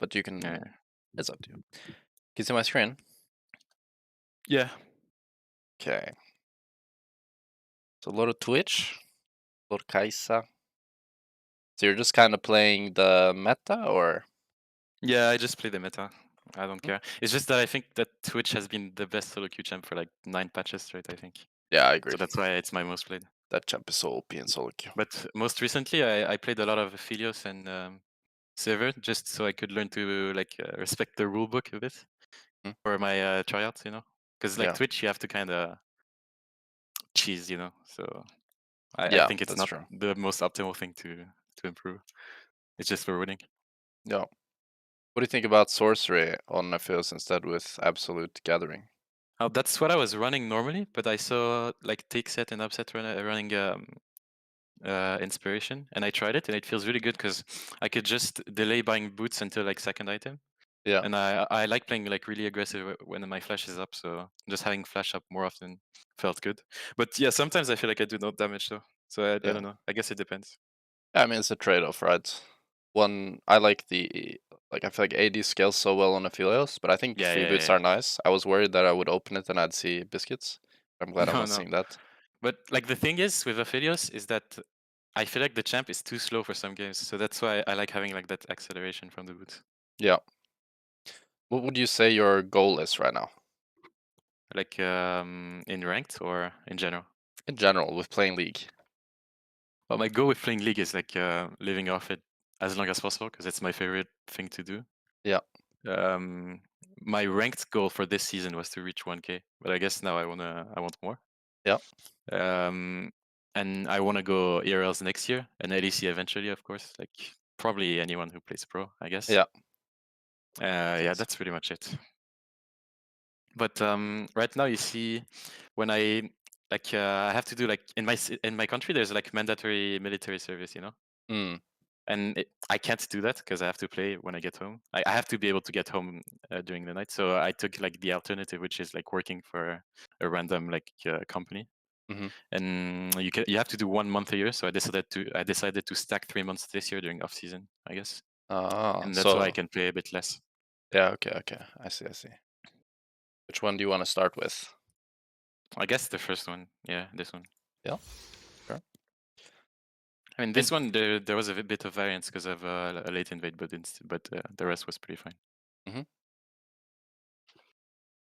but you can. Yeah. It's up to you. Can you see my screen? Yeah. Okay. So a lot of Twitch, a lot of Kaisa. So you're just kind of playing the meta, or? Yeah, I just play the meta. I don't Hmm? care. It's just that I think that Twitch has been the best solo queue champ for like 9 patches straight, I think. Yeah, I agree. So that's why it's my most played. That champ is so OP in solo queue. But most recently, I played a lot of Aphelios and Sever just so I could learn to like respect the rulebook a bit Hmm? for my tryouts, you know? Because like Yeah, Twitch, you have to kind of cheese, you know? So I yeah, think it's that's not true. the most optimal thing to improve. It's just for winning. Yeah. What do you think about sorcery on Aphelios instead with absolute gathering? That's what I was running normally, but I saw like take set and upset running inspiration, and I tried it, and it feels really good because I could just delay buying boots until like second item, Yeah, and I like playing like really aggressive when my flash is up. So just having flash up more often felt good. But yeah, sometimes I feel like I do no damage though. So I yeah. don't know. I guess it depends. I mean, it's a trade-off, right? One, I like I feel like AD scales so well on Aphelios, but I think Yeah, free yeah, boots yeah. are nice. I was worried that I would open it and I'd see biscuits. I'm glad I'm No, not no. seeing that. But like the thing is with Aphelios is that I feel like the champ is too slow for some games, so that's why I like having like that acceleration from the boots. Yeah. What would you say your goal is right now? Like in ranked or in general. In general, with playing League? Well, my goal with playing League is like living off it as long as possible because it's my favorite thing to do. Yeah. Um, my ranked goal for this season was to reach 1K, but I guess now I want more. Yeah. Um, and I want to go ERLs next year and ADC eventually, of course. Like probably anyone who plays pro, I guess. Yeah. Yeah, that's pretty much it. But right now, you see, when I like I have to do like in my country, there's like mandatory military service, you know. Mm. And I can't do that because I have to play when I get home. I have to be able to get home during the night. So I took like the alternative, which is like working for a random like company. Mm-hmm. And you have to do 1 month a year. So I decided to stack 3 months this year during off season, I guess, and that's why I So can play a bit less. yeah. Okay. Okay. I see. I see. Which one do you want to start with? I guess the first one, yeah, this one. Yeah. Sure. I mean, I mean, this one there was a bit of variance because of a late invade, but the rest was pretty fine. mhm.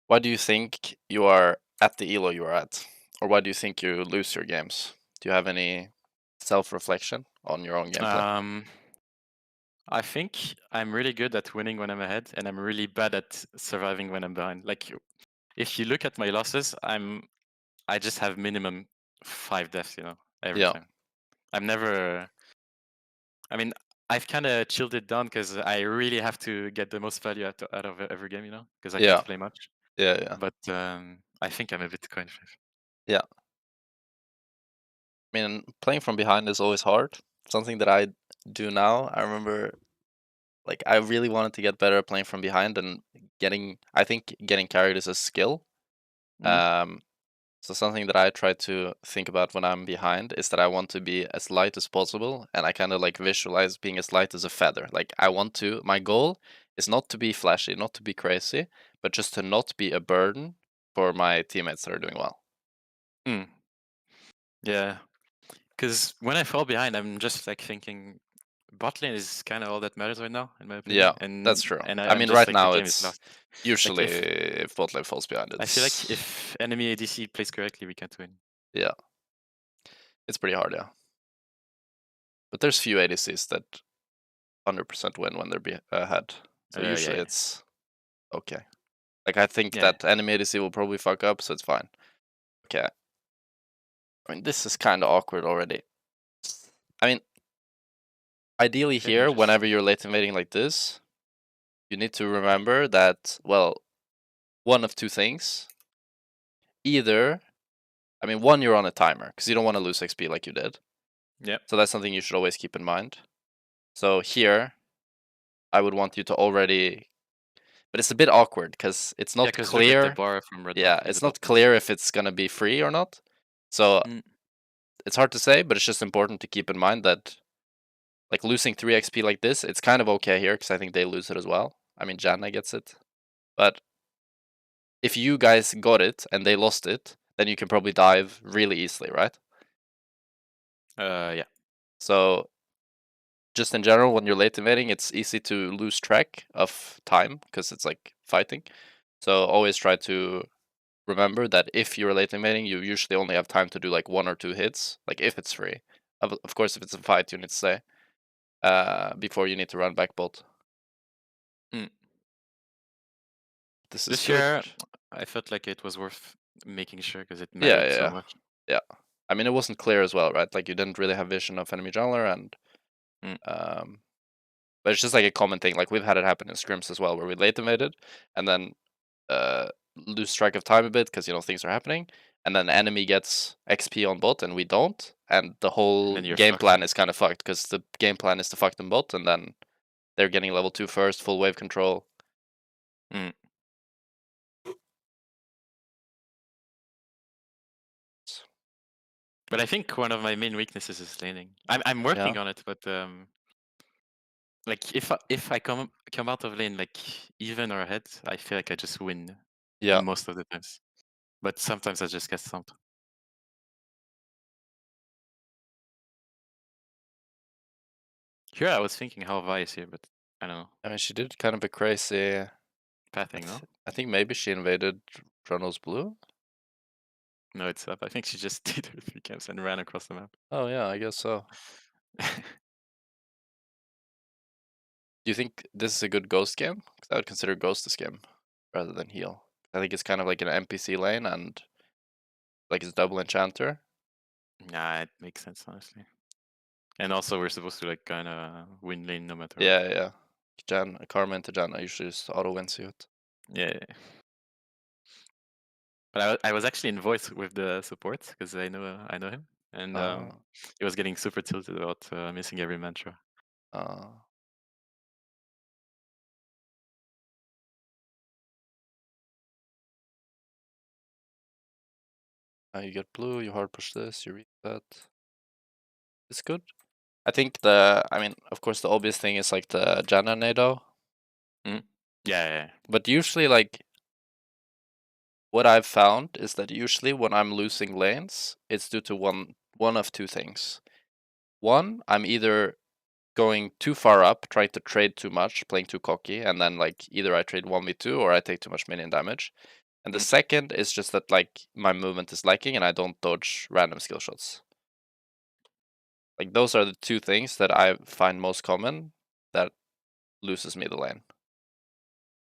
Why do you think you are at the elo you are at, or why do you think you lose your games? Do you have any self-reflection on your own gameplay? Um, I think I'm really good at winning when I'm ahead, and I'm really bad at surviving when I'm behind. Like, if you look at my losses, I just have minimum 5 deaths, you know, every Yeah. time. I'm never. I mean, I've kind of chilled it down because I really have to get the most value out of every game, you know, because I Yeah. can't play much. Yeah. Yeah. But I think I'm a bit coin flip. Yeah. I mean, playing from behind is always hard. Something that I do now. I remember, like, I really wanted to get better at playing from behind and getting. I think getting carried is a skill. Mm? Um, So something that I try to think about when I'm behind is that I want to be as light as possible, and I kind of like visualize being as light as a feather. Like I want to, my goal is not to be flashy, not to be crazy, but just to not be a burden for my teammates that are doing well. Mm. Yeah, because when I fall behind, I'm just like thinking bot lane is kind of all that matters right now, in my opinion. Yeah, that's true. I I'm mean, just right like the now game is it's lost. Like usually if bot lane falls behind, I feel like it's if enemy ADC plays correctly, we can't win. yeah, it's pretty hard, yeah. But there's few ADCs that 100% win when they're ahead. So Yeah, usually yeah, it's okay. Like I think yeah. that enemy ADC will probably fuck up, so it's fine. Okay. I mean, this is kind of awkward already. I mean, ideally Okay, here, whenever you're late invading like this, you need to remember that, well, one of two things. Either, I mean, one, you're on a timer, because you don't want to lose XP like you did. Yeah. So that's something you should always keep in mind. So here, I would want you to already, but it's a bit awkward, because it's Yeah, not because look at the clear. bar from red Yeah, buff in the it's bot not lane. clear if it's going to be free or not. So Mm. it's hard to say, but it's just important to keep in mind that like losing 3 XP like this, it's kind of okay here because I think they lose it as well. I mean, Janna gets it, but if you guys got it and they lost it, then you can probably dive really easily, right? Yeah. So just in general, when you're late invading, it's easy to lose track of time because it's like fighting. So always try to remember that if you're late invading, you usually only have time to do like 1 or 2 hits, like if it's free. Of course, if it's a fight, you need to stay before you need to run back bolt. Mm. This is This good. year, I felt like it was worth making sure because it Yeah, mattered so yeah, much. yeah. I mean, it wasn't clear as well, right? Like you didn't really have vision of enemy jungler, and Mm. but it's just like a common thing. Like we've had it happen in scrims as well, where we late invaded and then lose track of time a bit because things are happening, and then the enemy gets XP on bot and we don't, and the And whole then you're game fucked. plan is kind of fucked because the game plan is to fuck them bot, and then they're getting level 2 first, full wave control. Mm. But I think one of my main weaknesses is laning. I'm working Yeah, on it, but like if I come out of lane like even or ahead, I feel like I just win yeah. most of the times. But sometimes I just get stumped. Here I was thinking how Vi is here, but I don't know. I mean, she did kind of a crazy. Pathing, no? I think maybe she invaded Ronald's blue. No, it's up. I think she just did her 3 camps and ran across the map. Oh yeah, I guess so. Do you think this is a good ghost game? Because I would consider ghost this game rather than heal. I think it's kind of like an NPC lane and like it's double enchanter. Nah, it makes sense honestly. And also we're supposed to like kinda win lane no matter what. Yeah, yeah. Karma into Janna usually just auto wins you it. Yeah. But I was actually in voice with the support because I know him, and Uh, he was getting super tilted about missing every mantra. uh, now you get blue, you hard push this, you read that. It's good. I mean, of course, the obvious thing is like the Janna nado. Mm. Yeah. But usually, like, what I've found is that usually when I'm losing lanes, it's due to one of two things. One, I'm either going too far up, trying to trade too much, playing too cocky, and then like either I trade 1v2 or I take too much minion damage. And the Mm. second is just that like my movement is lacking and I don't dodge random skill shots. Like those are the two things that I find most common that loses me the lane.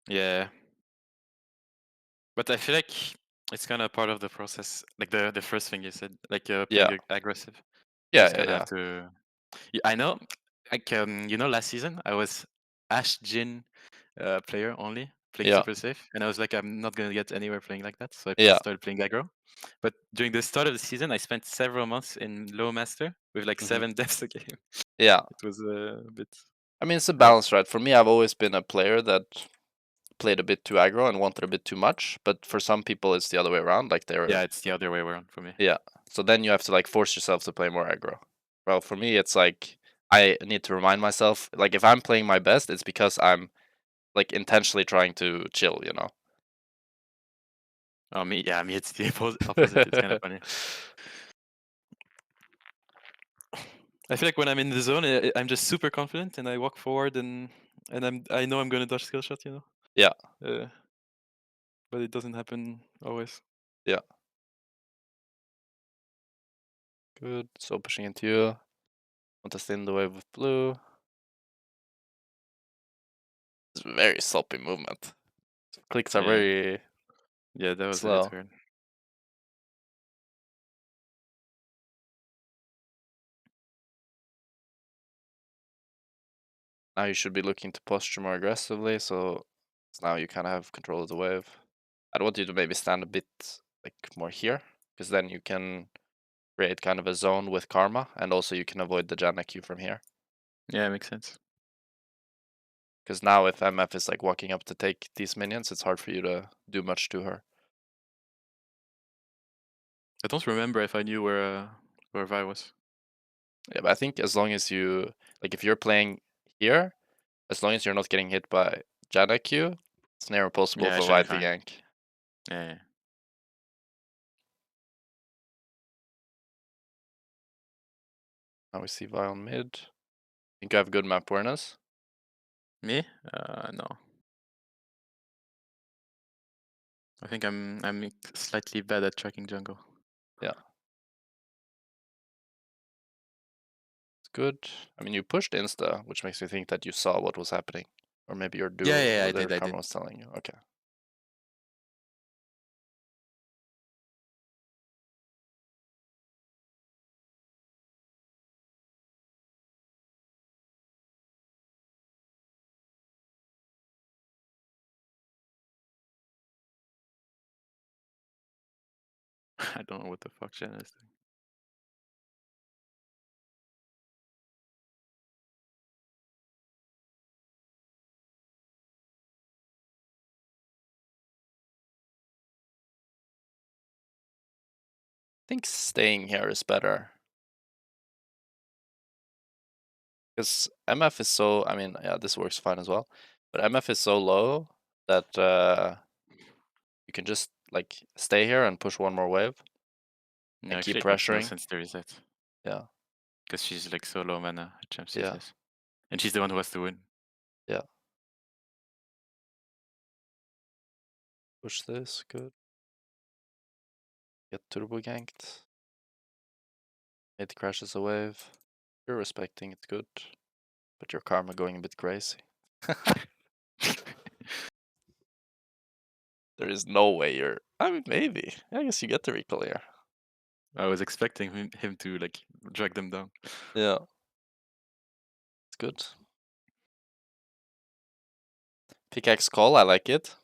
Yeah. But I feel like it's kind of part of the process. Like the first thing you said, like Yeah, playing aggressive. You yeah, just yeah, kind of have yeah, to. I know. Like last season I was Ash Jin player only, playing yeah, super safe, and I was like, I'm not gonna get anywhere playing like that, so I yeah. started playing aggro. But during the start of the season, I spent several months in low master with like Hmm. 7 deaths a game. Yeah. It was a bit I mean, it's a hard. balance, right? For me, I've always been a player that played a bit too aggro and wanted a bit too much. But for some people, it's the other way around. Like Yeah, they're it's the other way around for me. yeah. So then you have to like force yourself to play more aggro. Well, for me, it's like I need to remind myself. Like if I'm playing my best, it's because I'm like intentionally trying to chill. Oh, me, it's the opposite. It's kind of funny. I feel like when I'm in the zone, I'm just super confident, and I walk forward, and I know I'm gonna dodge skill shot, Yeah, uh, but it doesn't happen always. yeah. Good. So pushing into you. Want to stay in the wave with blue. It's very sloppy movement. Clicks are Yeah, very yeah, that was a bit slow. weird. Now you should be looking to posture more aggressively, so now you kind of have control of the wave. I'd want you to maybe stand a bit like more here, because then you can create kind of a zone with karma, and also you can avoid the Janna Q from here. Yeah, makes sense. Because now if MF is like walking up to take these minions, it's hard for you to do much to her. I don't remember if I knew where Vi was. Yeah, but I think as long as you like, if you're playing here, as long as you're not getting hit by Janna Q, it's never possible Yeah, to it should be fight the fine. gank. Yeah. Now we see Vi on mid. Think I have good map awareness. Me? No. I think I'm slightly bad at tracking jungle. Yeah. It's good. I mean, you pushed insta, which makes me think that you saw what was happening. Or maybe your duo Yeah, or I their did. camera was telling you. Okay. I don't know what the fuck Shannon is doing. I think staying here is better. Because MF is so, I mean, yeah, this works fine as well. But MF is so low that you can just like stay here and push one more wave No, and keep actually, it makes no pressuring. sense to reset. Yeah, Because she's like so low mana at champ yeah, CSS. And she's the one who has to win. yeah. Push this, good. Get turbo ganked. It crashes a wave. You're respecting it, good. But your karma going a bit crazy. There is no way you're. I mean, maybe. I guess you get the recall here. I was expecting him to like drag them down. Yeah. It's good. Pickaxe call, I like it.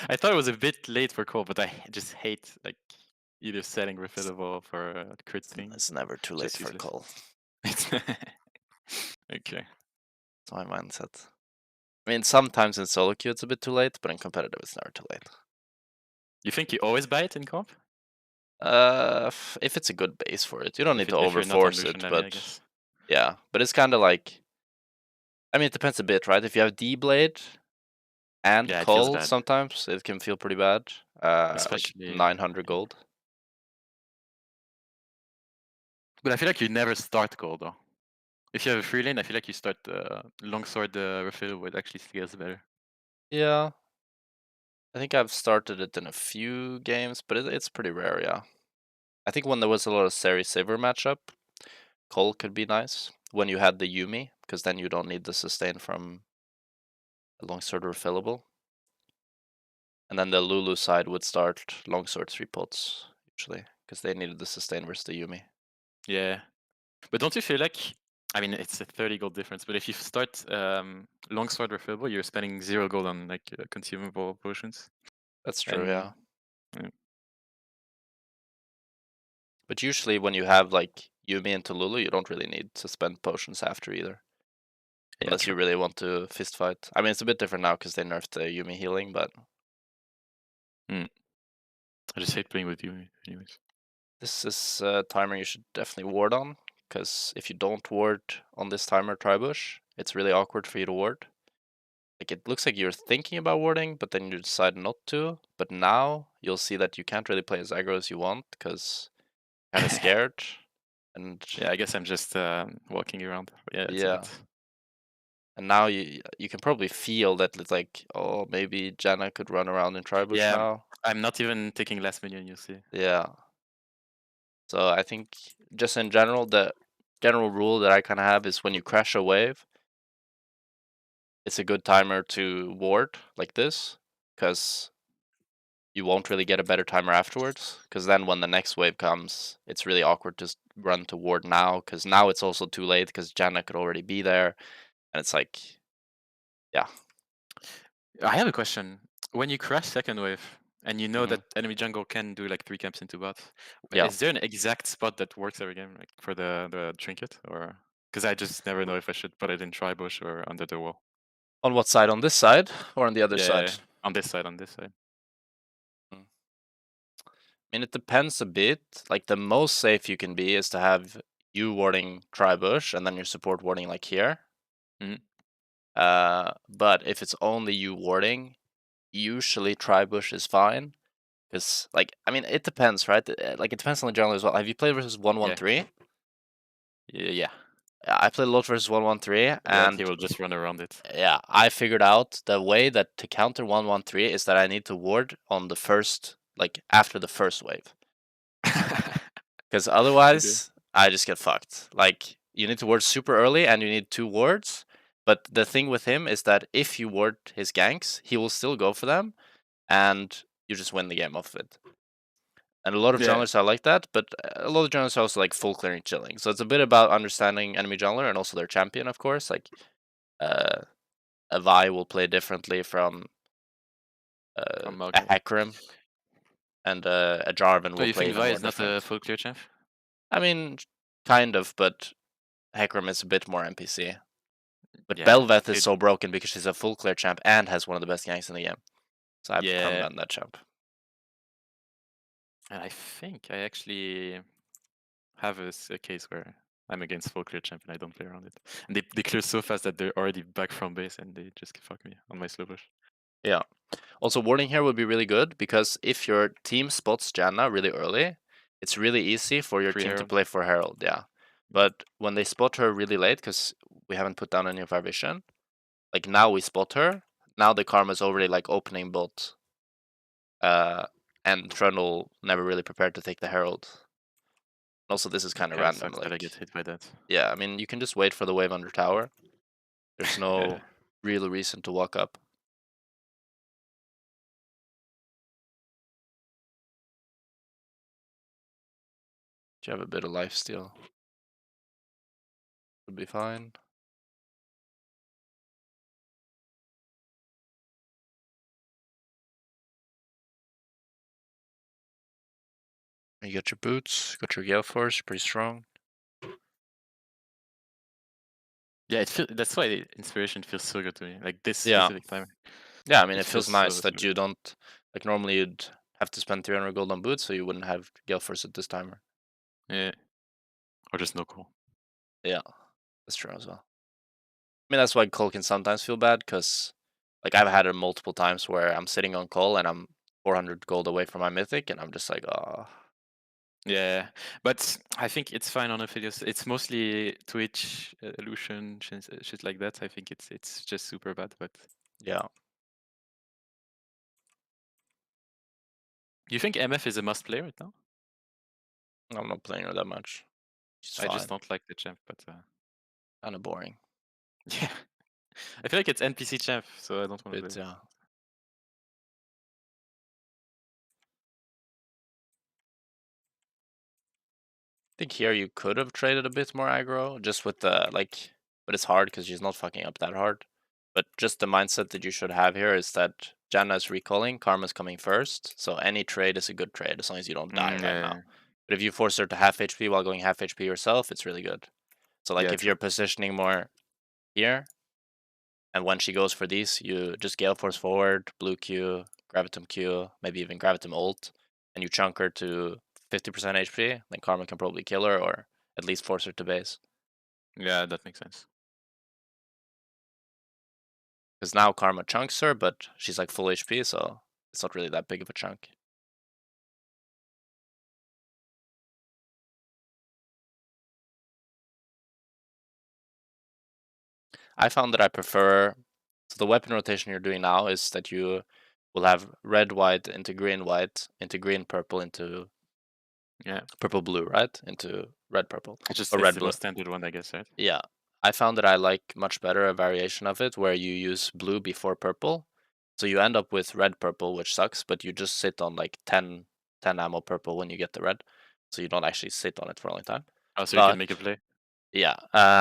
I thought it was a bit late for call, but I just hate like either setting refillable for a crit thing. It's never too late Just for a useless. call. Okay. That's my mindset. I mean, sometimes in solo queue it's a bit too late, but in competitive it's never too late. You think you always buy it in comp? If it's a good base for it, you don't need to If you're not on overforce Lucian it, Nami, I but guess. yeah. But it's kind of like, I mean, it depends a bit, right? If you have D blade and Yeah, it feels call, bad. sometimes it can feel pretty bad. Like Especially 900 gold. But I feel like you never start call though. If you have a free lane, I feel like you start longsword refillable, it actually feels better. Yeah, I think I've started it in a few games, but it's pretty rare, yeah. I think when there was a lot of Seri Saver matchup, Cole could be nice. When you had the Yumi, because then you don't need the sustain from a longsword refillable. And then the Lulu side would start longsword 3 pots, usually, because they needed the sustain versus the Yumi. Yeah. But don't you feel like, I mean, it's a 30 gold difference, but if you start longsword refillable, you're spending 0 gold on like consumable potions. That's true, And yeah. yeah. But usually when you have like Yumi into Lulu, you don't really need to spend potions after either. Yeah, Unless true. you really want to fist fight. I mean, it's a bit different now because they nerfed the Yumi healing, but I just hate playing with you anyways. this is a timer you should definitely ward on. Because if you don't ward on this timer Tribush, it's really awkward for you to ward. Like, it looks like you're thinking about warding, but then you decide not to. But now you'll see that you can't really play as aggro as you want because you're kind of scared. And Yeah, I guess I'm just walking around. Yeah, it's a yeah, bit. and now you can probably feel that it's like, oh, maybe Janna could run around in Tribush Yeah, now. I'm not even taking last minion, you see. Yeah. So I think just in general, the general rule that I kind of have is when you crash a wave, it's a good timer to ward like this, because you won't really get a better timer afterwards. Because then when the next wave comes, it's really awkward to run to ward now, because now it's also too late because Janna could already be there, and it's like, yeah. I have a question. When you crash second wave, and you know Hmm. that enemy jungle can do like 3 camps into bot, Yeah. is there an exact spot that works every game, like for the trinket, or because I just never know if I should put it in tribush or under the wall? On what side? On this side or on the other Yeah, side? on this side, on this side. Mm. mean, it depends a bit. Like, the most safe you can be is to have you warding tri-bush and then your support warding like here. Mhm. But if it's only you warding, usually tri-bush is fine. Because, like, I mean, it depends, right? Like, it depends on the jungler as well. Have you played versus 1-1-3? Yeah. I played a lot versus 1-1-3, Yeah, he and will just run around it. yeah, I figured out the way that to counter 1-1-3 is that I need to ward on the first, like, after the first wave. Because otherwise, I just get fucked. Like, you need to ward super early and you need 2 wards. But the thing with him is that if you ward his ganks, he will still go for them, and you just win the game off of it. And a lot of Yeah. junglers are like that, but a lot of junglers are also like full clearing chilling. So it's a bit about understanding enemy jungler and also their champion, of course. Like, a Vi will play differently from From a aggro. Hecarim, and a Jarvan Oh, will you play think even Vi more is not a different. full clear champ? I mean, kind of, but Hecarim is a bit more NPC. But Yeah. Bel'Veth is so broken because she's a full clear champ and has one of the best ganks in the game. So I prefer Yeah. ban that champ. And I think I actually have a case where I'm against full clear champ and I don't play around it. And they clear so fast that they're already back from base and they just fuck me on my slow push. Yeah. Also, warding here would be really good because if your team spots Janna really early, it's really easy for your Free team to Herald. play for Herald, yeah. But when they spot her really late, because we haven't put down any of our vision, like now we spot her, now the Karma's already like opening bot. And Trundle never really prepared to take the Herald. Also, this is kind of Okay, random. sucks that I get Like, hit by that. yeah, I mean, you can just wait for the wave under tower. There's Yeah. no real reason to walk up. You have a bit of life steal. Would be fine. You got your boots, got your Gale Force, pretty strong. Yeah, that's why the inspiration feels so good to me. Like this Yeah. specific time. Yeah, I mean, It it feels feels nice so that good. you don't, like, normally you'd have to spend 300 gold on boots, so you wouldn't have Gale Force at this timer. Yeah. Or just no cool. Yeah, that's true as well. I mean, that's why Cole can sometimes feel bad, because, like, I've had it multiple times where I'm sitting on Cole and I'm 400 gold away from my mythic, and I'm just like, oh. Yeah, but I think it's fine on Aphelios. It's mostly Twitch, Illusion, shit like that. I think it's just super bad. But Yeah. do you think MF is a must play right now? I'm not playing her that much. She's I just fine. don't like the champ, but Kind of boring. yeah, I feel like it's NPC champ, so I don't want to Bit, play. yeah. I think here you could have traded a bit more aggro, just with the, like, but it's hard because she's not fucking up that hard. But just the mindset that you should have here is that Janna is recalling, Karma's coming first, so any trade is a good trade as long as you don't die right Yeah, now. But if you force her to half HP while going half HP yourself, it's really good. So, like, yeah, if true. you're positioning more here, and when she goes for these, you just Gale Force forward, blue Q, Gravitum Q, maybe even Gravitum ult, and you chunk her to 50% HP, then Karma can probably kill her or at least force her to base. Yeah, that makes sense. Because now Karma chunks her, but she's like full HP, so it's not really that big of a chunk. I found that I prefer. So the weapon rotation you're doing now is that you will have red white into green purple into Yeah, purple blue, right? Into red purple or it's red the blue. most standard one, I guess, right? Yeah. I found that I like much better a variation of it where you use blue before purple. So you end up with red purple, which sucks, but you just sit on like 10 ammo purple when you get the red. So you don't actually sit on it for a long time. Oh, so you can But make a play. yeah,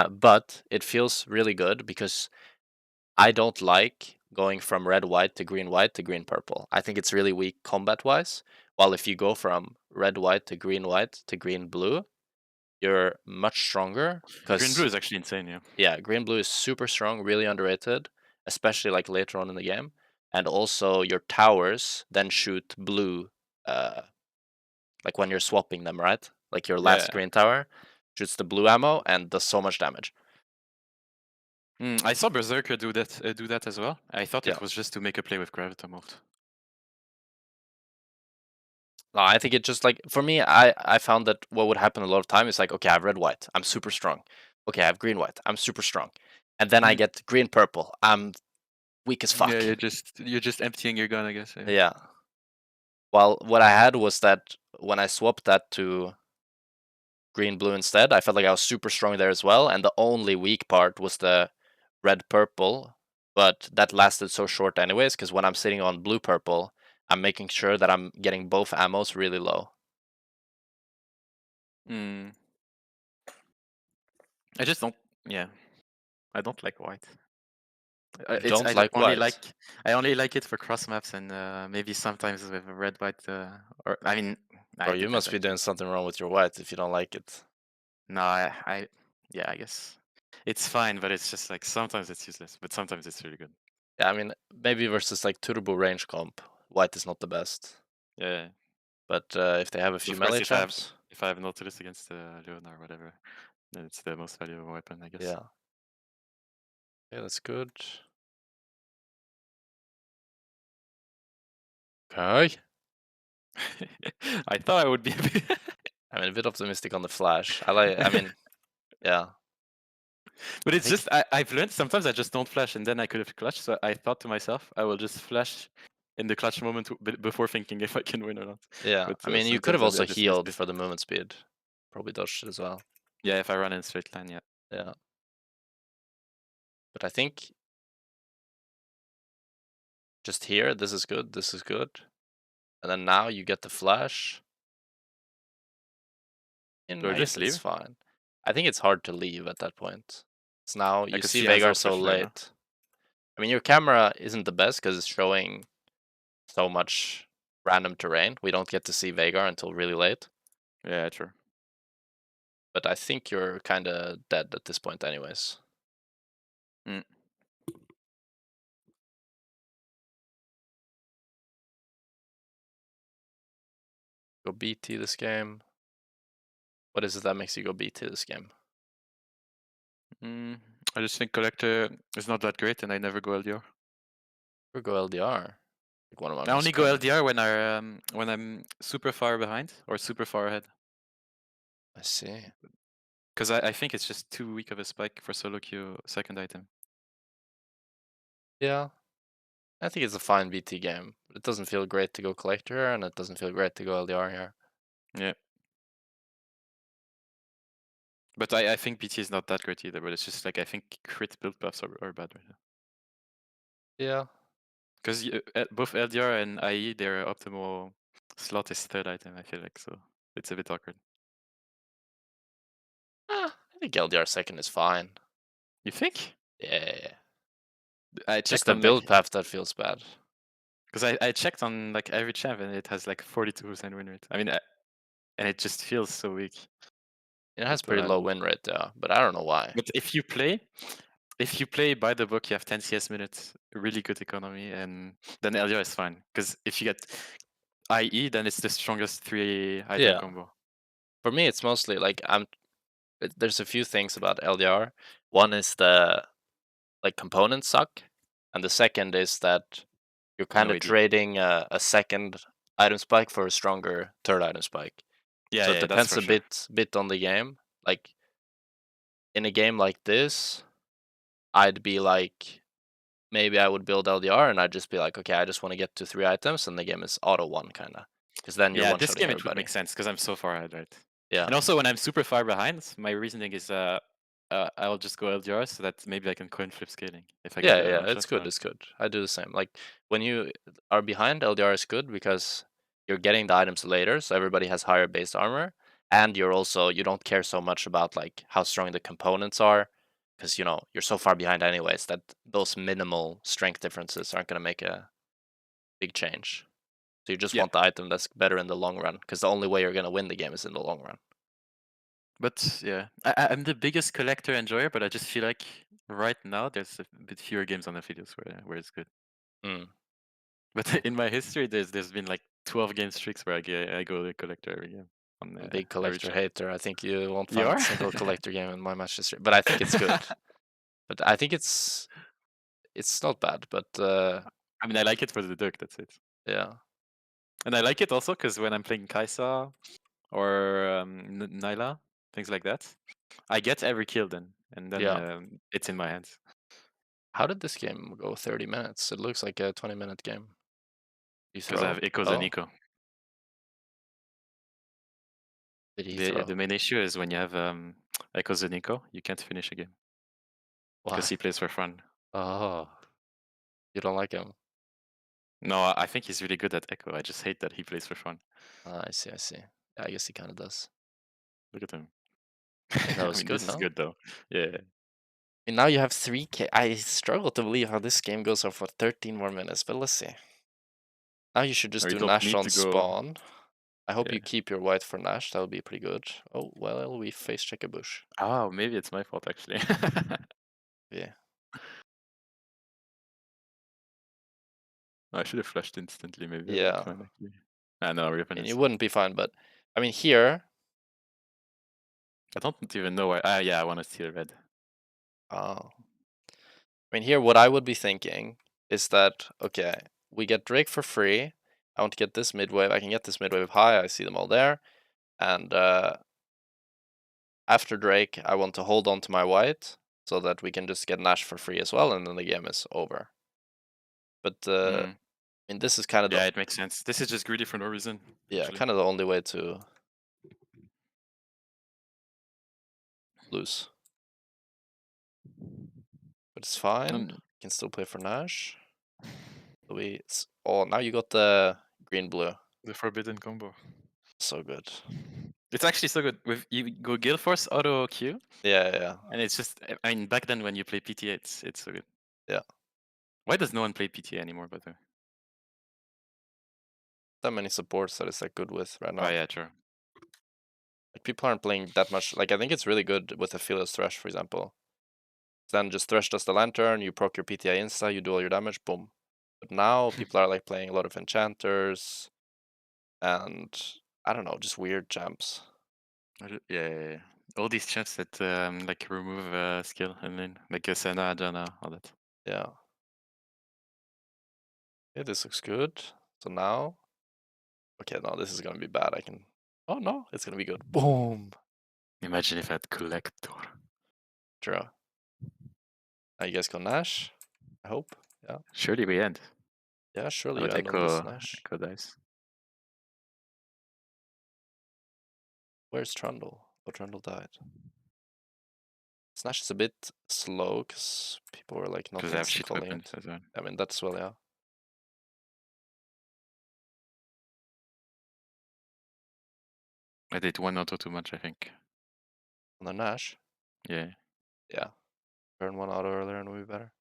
but it feels really good because I don't like going from red white to green purple. I think it's really weak combat wise. While if you go from red white to green blue, you're much stronger Green blue because is actually insane. Yeah. yeah, green blue is super strong, really underrated, especially like later on in the game. And also your towers then shoot blue uh like when you're swapping them, right? Like your last Yeah. green tower shoots the blue ammo and does so much damage. I saw Berserker do that as well. I thought Yeah. it was just to make a play with Graviton. No, I think it just like for me, I found that what would happen a lot of time is like, okay, I have red white, I'm super strong. Okay, I have green white, I'm super strong, and then I Mhm. get green purple, I'm weak as Yeah, fuck. you're just emptying your gun, I guess. Yeah. Yeah. Well, what I had was that when I swapped that to green blue instead, I felt like I was super strong there as well, and the only weak part was the red purple, but that lasted so short anyways, because when I'm sitting on blue purple, I'm making sure that I'm getting both ammos really low. Mm. I just don't. Yeah, I don't like white. You don't like white. I only like it for cross maps and maybe sometimes with red white. Or I mean, Bro, it you depends must be actually. doing something wrong with your white if you don't like it. No, yeah, I guess it's fine, but it's just like sometimes it's useless, but sometimes it's really good. Yeah, I mean, maybe versus like turbo range comp, white is not the best. Yeah. But if they have a few Of course, melee champs, if I have Nautilus against Leon or whatever, then it's the most valuable weapon, I guess. yeah. Yeah, that's good. Okay. I thought I would be. I mean, a bit optimistic on the flash. I mean, yeah. But I it's think, just I've learned sometimes I just don't flash, and then I could have clutched. So I thought to myself, I will just flash in the clutch moment before thinking if I can win or not. yeah. But I mean, you could have sometimes I also just missed healed it. for the movement speed. Probably dodged it as well. Yeah, if I run in straight line, yeah. Yeah. But I think just here, this is good, this is good. And then now you get the flash. And Do I I guess just it's leave? fine. I think it's hard to leave at that point. It's now Yeah, you because see she has Veigar so outflash right now. late. I mean, your camera isn't the best because it's showing so much random terrain. We don't get to see Veigar until really late. Yeah, true. But I think you're kind of dead at this point, anyways. Mm. Go BT this game. What is it that makes you go BT this game? I just think collector is not that great, and I never go LDR. Or go LDR? Like one of my I most only go common. LDR when I'm super far behind or super far ahead. I see. Because I think it's just too weak of a spike for solo queue second item. Yeah. I think it's a fine BT game. It doesn't feel great to go collector, and it doesn't feel great to go LDR here. Yeah. But I think BT is not that great either, but it's just like I think crit build buffs are bad right now. Yeah. Because both LDR and IE, their optimal slot is third item, I feel like, so it's a bit awkward. I think LDR second is fine. You think? Yeah. I Just checked the on like, build path that feels bad. because I checked on like every champ and it has like 42% win rate. I mean, and it just feels so weak. It has But pretty low win rate though, but I don't know why. if you play by the book, you have 10 CS minutes, really good economy, and then LDR is fine. Because if you get IE, then it's the strongest 3 item Yeah. combo. For me, it's mostly like there's a few things about LDR. One is the like components suck, and the second is that you're kind No of AD. trading a second item spike for a stronger third item spike. Yeah, So it yeah, that's depends for a sure. bit on the game. Like in a game like this, I'd be like maybe I would build LDR and I'd just be like, okay, I just want to get to 3 items, and the game is auto one kind of, because then you're Yeah, one this shotting game it would everybody. make sense because I'm so far ahead, right? Yeah. And also when I'm super far behind, my reasoning is I'll just go LDR so that maybe I can coin flip scaling if I get Yeah, a yeah, one it's shot. good. It's good. I do the same. Like when you are behind, LDR is good because you're getting the items later, so everybody has higher base armor, and you don't care so much about like how strong the components are, because you're so far behind anyways that those minimal strength differences aren't gonna make a big change. So you just Yeah, want the item that's better in the long run, because the only way you're gonna win the game is in the long run. but yeah, I'm the biggest collector enjoyer, but I just feel like right now there's a bit fewer games on Aphelios where it's good. Mm. But in my history, there's been like 12 game streaks where I go the collector every game on I'm a big every collector trip. hater. I think you won't You find are? a single collector game in my match history, but I think it's good. But I think it's not bad, but I mean, I like it for the Dirk, that's it. yeah. And I like it also because when I'm playing Kaisa or Nyla, things like that, I get every kill then, and then Yeah. it's in my hands. How did this game go 30 minutes? It looks like a 20-minute game. You Because I throw? have Echoes and Oh, Eco. did he The throw? the main issue is when you have Echoes and Eco, you can't finish a game because Why? he plays for fun. Oh, you don't like him? No, I think he's really good at Echo. I just hate that he plays for fun. I see, I see. Yeah, I guess he kind of does. Look at him. I mean, that I was mean, good, this is no? good though. Yeah. And now you have 3K. I struggle to believe how this game goes on for 13 more minutes, but let's see. Now you should just Or you do told Nash me on to go. spawn. I hope Yeah. you keep your white for Nash. That would be pretty good. Oh, well, we face check a bush. Oh, maybe it's my fault actually. Yeah. I should have flashed instantly. Maybe I would be Yeah. fine actually. Ah, no, reopen And is you fine. wouldn't be fine, but I mean, here, I don't even know why. Ah, yeah, I want to steal red. uh, I mean, here, what I would be thinking is that, okay, we get Drake for free. I want to get this mid wave. I can get this mid wave high. I see them all there. And after Drake, I want to hold on to my white so that we can just get Nash for free as well, and then the game is over. But I Mm. mean, this is kind of the Yeah, it makes sense. This is just greedy for no reason. yeah, Actually. kind of the only way to lose. But it's fine. And Can still play for Nash. So oh, now you got the green blue. the forbidden combo. So good. It's actually so good. With you go Gale Force auto Q, Yeah, yeah, and it's just. I mean, back then when you play PTA, it's so good. yeah. Why does no one play PTA anymore? By the way. That many supports that it's like good with right Oh now. yeah, true. Like people aren't playing that much. Like I think it's really good with Aphelios Thresh, for example. Then just Thresh does the lantern, you proc your PTI insta, you do all your damage, boom. But now people are like playing a lot of enchanters and I don't know, just weird champs. Yeah. All these champs that like remove skill and then like Senna, Janna, all that. Yeah. Yeah, this looks good. So now, okay, no, this is gonna be bad. Oh no, it's gonna be good. Boom. Imagine if I had Collector. Draw. Now you guys go Nash. I hope. Yeah. Surely we end. Yeah, surely I you would end on this Nash. Echo dice. Where's Trundle? Oh, Trundle died. Nash is a bit slow because people were like not Because I have instant shit calling weapons it. as well. I mean, that's well, yeah. I did one auto too much, I think. On the Nash, Yeah. yeah. Burn one auto earlier and we'll be better.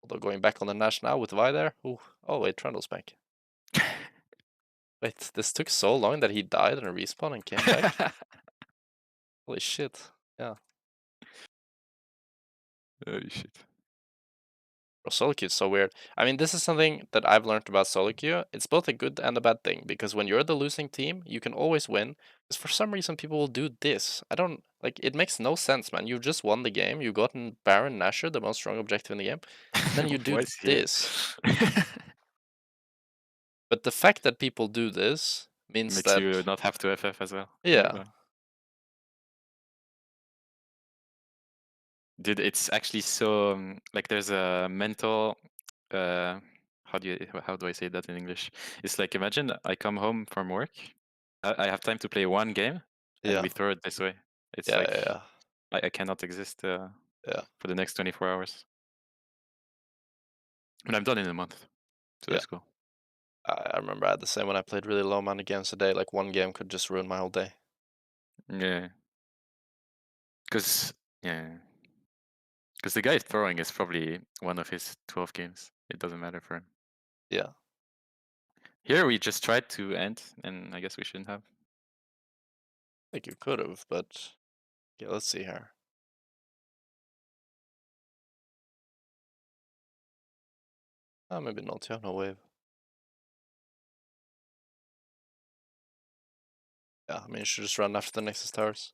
Although going back on the Nash now with Vi there. Ooh. Oh, wait, Trundle's back. Wait, this took so long that he died and respawned and came back? Holy shit. Yeah. Holy shit. Bro, solo queue is so weird. I mean, this is something that I've learned about solo queue. It's both a good and a bad thing because when you're the losing team, you can always win. Because for some reason, people will do this. I don't like. It makes no sense, man. You've just won the game. You've gotten Baron Nashor, the most strong objective in the game. Then you do Why is he here? this. But the fact that people do this means Makes you that not have to FF as well. yeah, Dude, it's actually so like there's a mental how do I say that in English? It's like imagine I come home from work, I have time to play one game, and yeah, we throw it this way. It's yeah, like yeah, I cannot exist yeah, for the next 24 hours. But I'm done in a month, so yeah. that's cool. I remember I had the same when I played really low amount of games a day. Like one game could just ruin my whole day. Yeah, because yeah, because the guy throwing is probably one of his 12 games. It doesn't matter for him. Yeah, Here we just tried to end, and I guess we shouldn't have. like you could have, but yeah. Let's see here. Maybe not. You have no wave. Yeah, I mean, you should just run after the Nexus towers.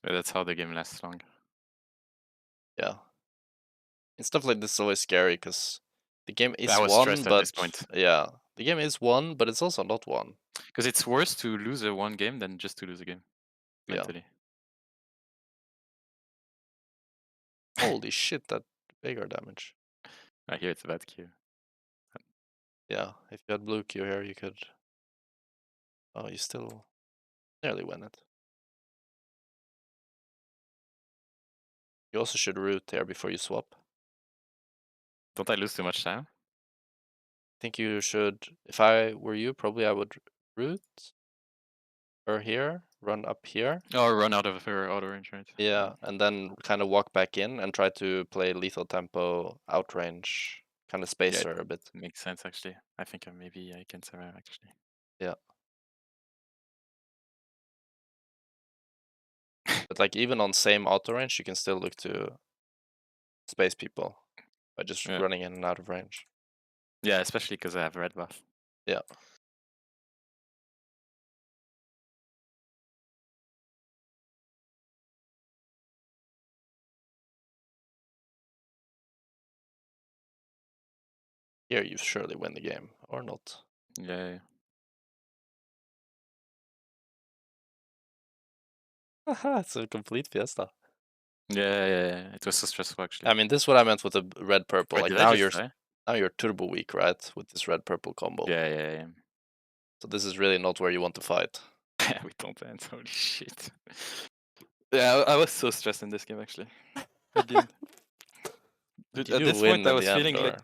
Yeah, that's how the game lasts long. Yeah. And stuff like this is always scary because the game I is was won, stressed at this but point. yeah, the game is won, but it's also not won. Because it's worse to lose a one game than just to lose a game. Yeah. Mentally. Holy shit, that bigger damage. I hear it's a bad Q. Yeah, if you had blue Q here, you could. Oh, you still nearly win it. You also should root there before you swap. Don't I lose too much time? I think you should. If I were you, probably I would root or here, run up here. Oh, run out of her auto range, right? Yeah, and then kind of walk back in and try to play lethal tempo, outrange, kind of Yeah, spacer a bit. makes sense actually. I think maybe I can survive actually. Yeah. But like even on same auto range, you can still look to space people by just Yeah. running in and out of range. Yeah, especially because I have red buff. Yeah. Here you surely win the game, or not. Yeah. Haha, it's a complete fiesta. Yeah. It was so stressful actually. I mean, this is what I meant with the red purple. Wait, Like did I just die? now you're turbo weak, right? With this red purple combo. Yeah. So this is really not where you want to fight. We don't end. Holy shit. Yeah, I was so stressed in this game actually. At the end. Dude, You at do this point win I in was the end, feeling like or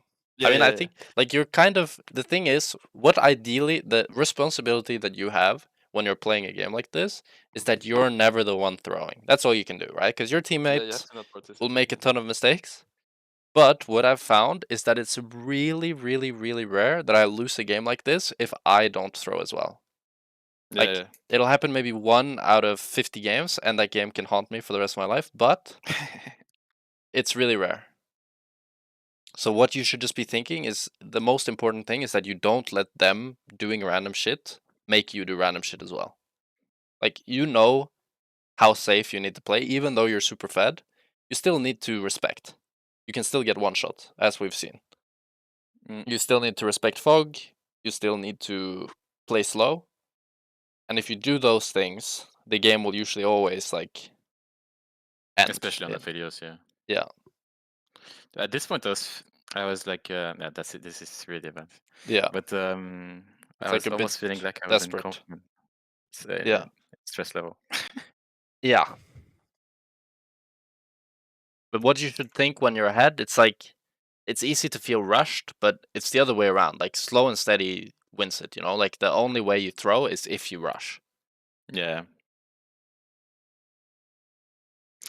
I mean, I think yeah. like you're kind of the thing is what ideally the responsibility that you have when you're playing a game like this is that you're never the one throwing. That's all you can do, right? Because your Yeah, you have teammates to not will participate. make a ton of mistakes. But what I've found is that it's really, really, really rare that I lose a game like this if I don't throw as well. Like Yeah. it'll happen maybe 1 out of 50 games, and that game can haunt me for the rest of my life. But it's really rare. So what you should just be thinking is the most important thing is that you don't let them doing random shit make you do random shit as well. Like you know how safe you need to play, even though you're super fed, you still need to respect. You can still get one shot, as we've seen. You still need to respect fog, you still need to play slow. And if you do those things, the game will usually always like end. Especially on Aphelios, yeah. Yeah. At this point I was like yeah, that's it. This is really bad. Yeah. But It's I like was a bit almost feeling like I was in desperate. confidence. Yeah. Stress level. Yeah. But what you should think when you're ahead, it's like it's easy to feel rushed, but it's the other way around. Like slow and steady wins it, you know? Like the only way you throw is if you rush. Yeah.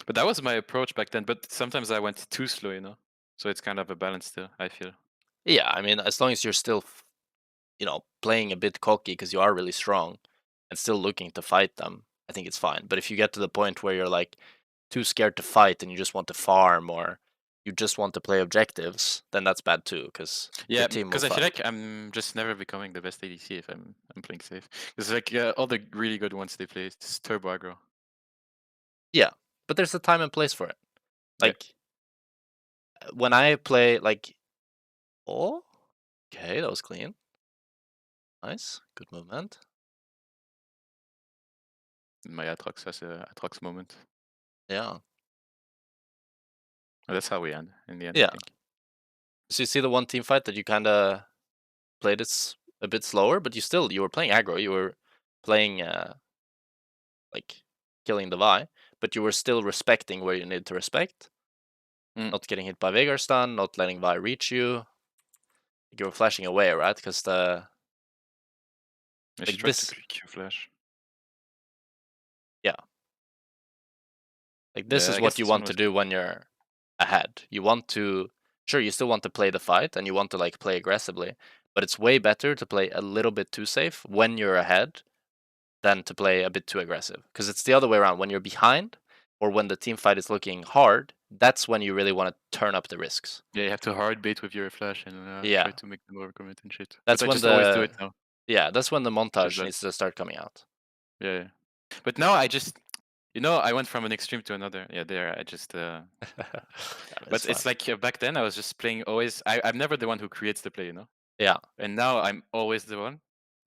But that was my approach back then. But sometimes I went too slow, you know. So it's kind of a balance still, I feel. Yeah, I mean, as long as you're still, playing a bit cocky because you are really strong and still looking to fight them, I think it's fine. But if you get to the point where you're like too scared to fight and you just want to farm or you just want to play objectives, then that's bad too because your Yeah, team will because I feel fuck. like I'm just never becoming the best ADC if I'm playing safe. Because like all the really good ones they play is turbo aggro. Yeah, but there's a time and place for it. Yeah. Like when I play like, oh, okay, that was clean. Nice, good movement. My Atrox has a Atrox moment. Yeah, And that's how we end in the end, yeah. I think. So you see the one team fight that you kind of played it a bit slower, but you were playing aggro. You were playing like killing the Vi, but you were still respecting where you need to respect. Not getting hit by Veigar stun, not letting Vi reach you. You were flashing away, right? Because I should like try to this, Q flash. yeah, like this Yeah, is I guess what you this one want to was do good. when you're ahead. You want to, sure, you still want to play the fight and you want to like play aggressively, but it's way better to play a little bit too safe when you're ahead than to play a bit too aggressive. Because it's the other way around. When you're behind or when the team fight is looking hard, that's when you really want to turn up the risks. Yeah, you have to hard bait with your flash and Yeah, try to make them overcommit and shit. But that's I when just always do it the now. that's when the Just montage that. needs to start coming out. Yeah, yeah. But now I just, I went from an extreme to another. Yeah, there I just. It's But fun. it's like back then I was just playing always. I'm never the one who creates the play, Yeah, And now I'm always the one,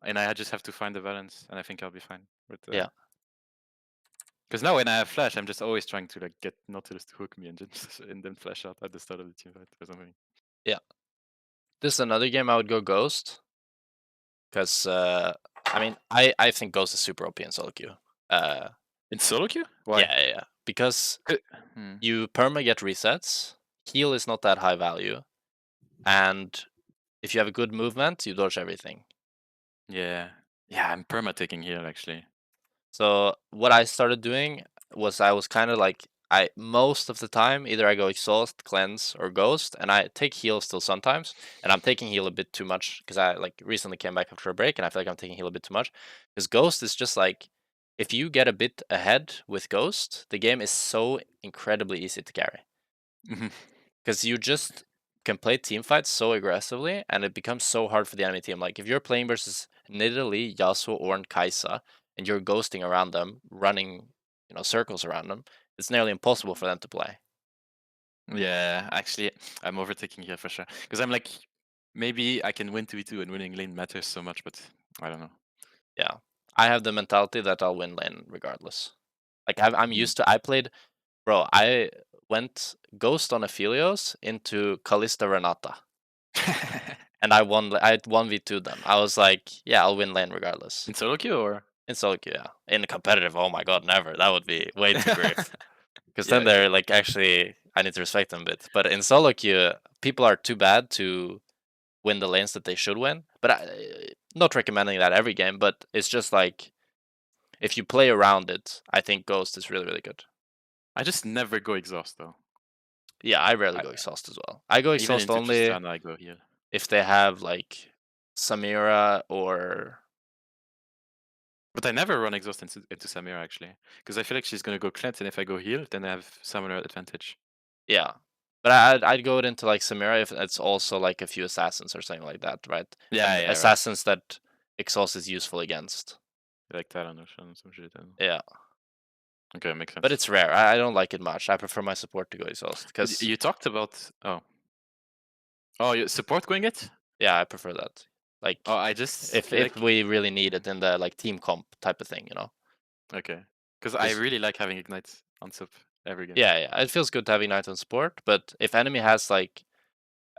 and I just have to find the balance, and I think I'll be fine with. yeah, Because now when I have flash, I'm just always trying to like get Nautilus to hook me and just and then flash out at the start of the team fight or something. yeah. This is another game I would go Ghost, because I mean I think Ghost is super OP in solo queue. In solo queue? Why? Yeah, because Hmm. you perma get resets, heal is not that high value, and if you have a good movement, you dodge everything. Yeah. Yeah, I'm perma taking heal actually. So what I started doing was I was kind of like I most of the time either I go exhaust, cleanse, or ghost, and I take heal still sometimes. And I'm taking heal a bit too much because I like recently came back after a break, and I feel like I'm taking heal a bit too much. Because ghost is just like if you get a bit ahead with ghost, the game is so incredibly easy to carry Mhm. because you just can play team fights so aggressively, and it becomes so hard for the enemy team. Like if you're playing versus Nidalee, Yasuo, or Kaisa, and you're ghosting around them, running circles around them, it's nearly impossible for them to play. Yeah, actually, I'm overtaking here for sure. Because I'm like, maybe I can win 2v2 and winning lane matters so much, but I don't know. Yeah, I have the mentality that I'll win lane regardless. Like I'm Hmm. used to. I played, bro. I went ghost on Aphelios into Kalista Renata, and I won. I 1v2 them. I was like, yeah, I'll win lane regardless. In solo queue or? In solo queue, yeah. In competitive, oh my god, never. That would be way too grief. Because then Yeah, they're like, actually, I need to respect them a bit. But in solo queue, people are too bad to win the lanes that they should win. But not recommending that every game, but it's just like, if you play around it, I think Ghost is really, really good. I just never go exhaust though. Yeah, I rarely I, go exhaust as well. I go even exhaust into only Tristana, I go here. if they have like Samira or But I never run exhaust into Samira actually, because I feel like she's gonna go cleanse, and if I go heal, then I have summoner advantage. yeah. But I'd go it into like Samira if it's also like a few assassins or something like that, right? Yeah, And yeah, right. assassins that exhaust is useful against. Like Talon or some shit. Yeah. Okay, makes But sense. it's rare. I don't like it much. I prefer my support to go exhaust But because you talked about you support going it? yeah, I prefer that. Oh, Like I just if feel if like we really need it in the like team comp type of thing. okay, because I 'Cause really like having ignite on sup every game. yeah, it feels good to have Ignite on support. But if enemy has like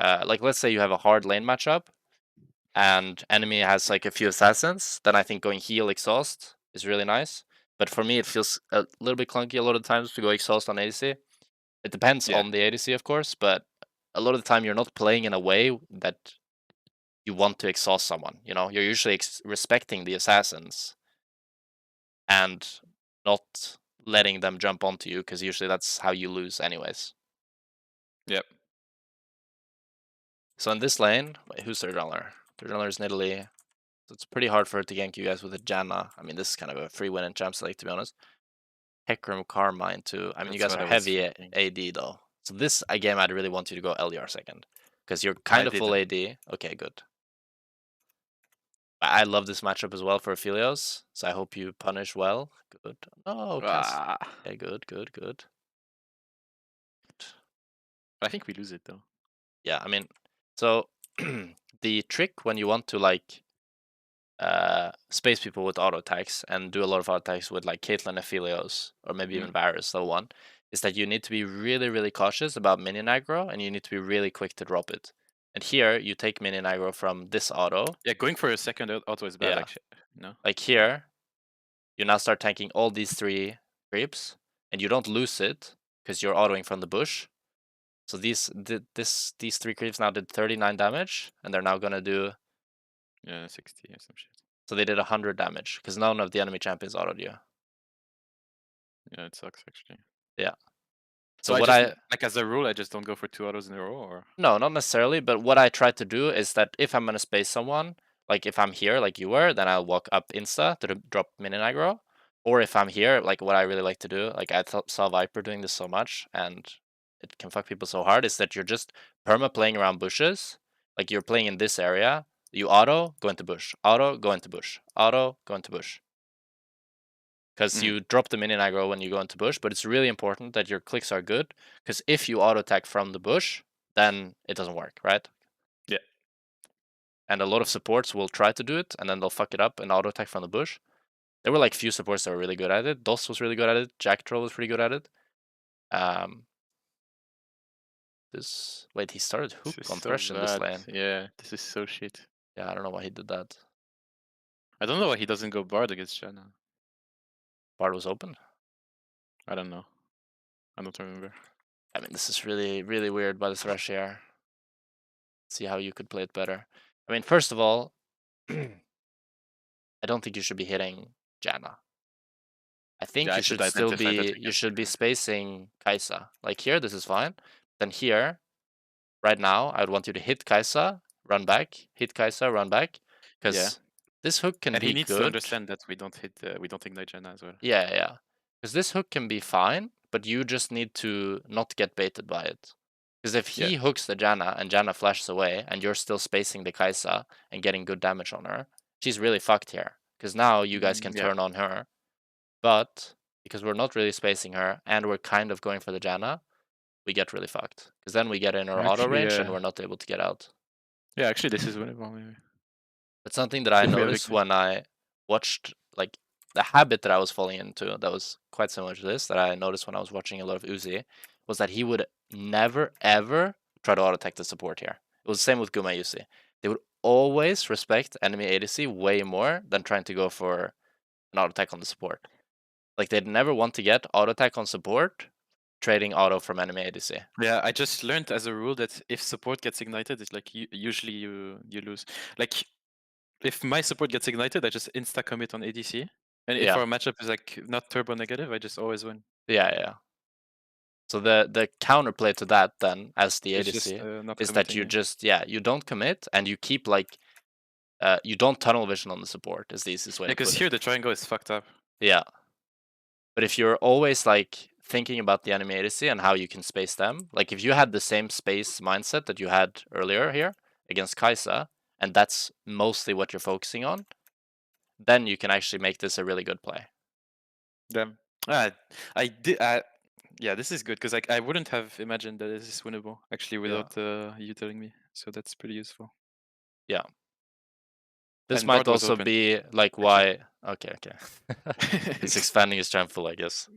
let's say you have a hard lane matchup and enemy has like a few assassins, then I think going heal exhaust is really nice. But for me, it feels a little bit clunky a lot of times to go exhaust on ADC. It depends Yeah, on the ADC, of course, but a lot of the time you're not playing in a way that you want to exhaust someone. You're usually respecting the assassins and not letting them jump onto you because usually that's how you lose, anyways. yep. So in this lane, wait, who's their jungler? Their jungler is Nidalee. So it's pretty hard for her to gank you guys with a Janna. I mean, this is kind of a free win in Champs League, to be honest. Hecarim, Carmine, too. I mean, you That's guys what are I was heavy thinking. AD, though. So this, game, I'd really want you to go LDR second. Because you're I kind of full didn't. AD. Okay, good. I love this matchup as well for Aphelios, so I hope you punish well. Good. Oh, Cass. Ah, Okay, good. I think we lose it though. Yeah, I mean, so the trick when you want to like space people with auto attacks and do a lot of auto attacks with like Caitlyn, Aphelios, or maybe Mhm. even Varus level 1, is that you need to be really, really cautious about minion aggro, and you need to be really quick to drop it. And here, you take minion aggro from this auto. Yeah, going for a second auto is bad Yeah, actually. No. like here, you now start tanking all these 3 creeps, and you don't lose it because you're autoing from the bush. So these 3 creeps now did 39 damage, and they're now gonna do. Yeah, 60 or some shit. So they did 100 damage because none of the enemy champions autoed you. Yeah, it sucks actually. Yeah. So So I what just I like as a rule, I just don't go for 2 autos in a row, or No, not necessarily, but what I try to do is that if I'm gonna space someone, like if I'm here like you were, then I'll walk up insta to drop minion aggro. Or if I'm here, like what I really like to do, like I saw Viper doing this so much, and it can fuck people so hard is that you're just perma playing around bushes. Like you're playing in this area, you auto, go into bush, auto, go into bush, auto, go into bush. Because Mhm. you drop the minion aggro when you go into bush, but it's really important that your clicks are good. Because if you auto attack from the bush, then it doesn't work, right? Yeah. And a lot of supports will try to do it, and then they'll fuck it up and auto attack from the bush. There were like few supports that were really good at it. DOS was really good at it. Jacktroll was pretty good at it. This wait, he started This hook is on so Thresh in this bad. lane. Yeah, this is so shit. Yeah, I don't know why he did that. I don't know why he doesn't go Bard against Janna. Bard was open. I don't know. I don't remember. I mean, this is really, really weird by the Thresh here. See how you could play it better. I mean, first of all, I don't think you should be hitting Janna. I Yeah, think I you should should still identify that be we you can should pick be her. spacing Kaisa. Like here, this is fine. Then here, right now, I would want you to hit Kaisa, run back, hit Kaisa, run back, Yeah. because this hook can And he be needs to good. understand that we don't hit, we don't ignite Janna as well. Yeah, yeah. Because this hook can be fine, but you just need to not get baited by it. Because if Yeah. he hooks the Janna and Janna flashes away, and you're still spacing the Kaisa and getting good damage on her, she's really fucked here. Because now you guys can Yeah. turn on her, but because we're not really spacing her and we're kind of going for the Janna, we get really fucked. Because then we get in her auto Actually, range and we're not able to get out. yeah, actually, this is winnable maybe. It's something that I If we have noticed ignite. when I watched like the habit that I was falling into that was quite similar to this that I noticed when I was watching a lot of Uzi was that he would never ever try to auto attack the support here. It was the same with Guma Uzi. They would always respect enemy ADC way more than trying to go for an auto attack on the support. Like they'd never want to get auto attack on support trading auto from enemy ADC. Yeah, I just learned as a rule that if support gets ignited, it's like usually you lose. Like if my support gets ignited, I just insta commit on ADC. And if Yeah. our matchup is like not turbo negative, I just always win. Yeah, yeah. So the counterplay to that then as the It's just ADC not is that committing. you Yeah, just you don't commit and you keep like you don't tunnel vision on the support is the easiest way to because put it. here the triangle is fucked up. Yeah. But if you're always like thinking about the enemy ADC and how you can space them, like if you had the same space mindset that you had earlier here against Kaisa, and that's mostly what you're focusing on, then you can actually make this a really good play. Damn. Ah, I did. Yeah, this is good because like I wouldn't have imagined that this is winnable actually Yeah. without you telling me. So that's pretty useful. Yeah. This And might Bard was also open be like actually. why okay, okay. He's expanding his strength pool, I guess.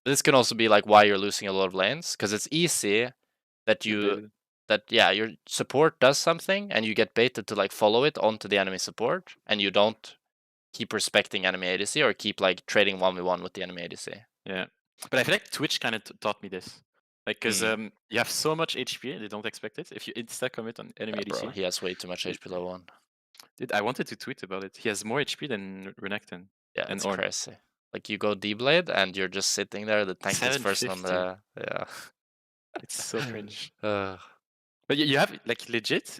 This can also be like why you're losing a lot of lanes, because it's easy that Get you baited. that yeah, your support does something and you get baited to like follow it onto the enemy support and you don't keep respecting enemy ADC or keep like trading 1v1 with the enemy ADC. Yeah, but I feel like Twitch kind of taught me this, like because Mm. you have so much HP, they don't expect it. If you insta commit on enemy Yeah, bro, ADC, he has way too much HP level 1. dude, I wanted to tweet about it. He has more HP than Renekton Yeah, and it's Ornn. crazy. Like you go D-Blade and you're just sitting there, the tank gets first on 750. the yeah. It's so cringe. uh, But you have like legit.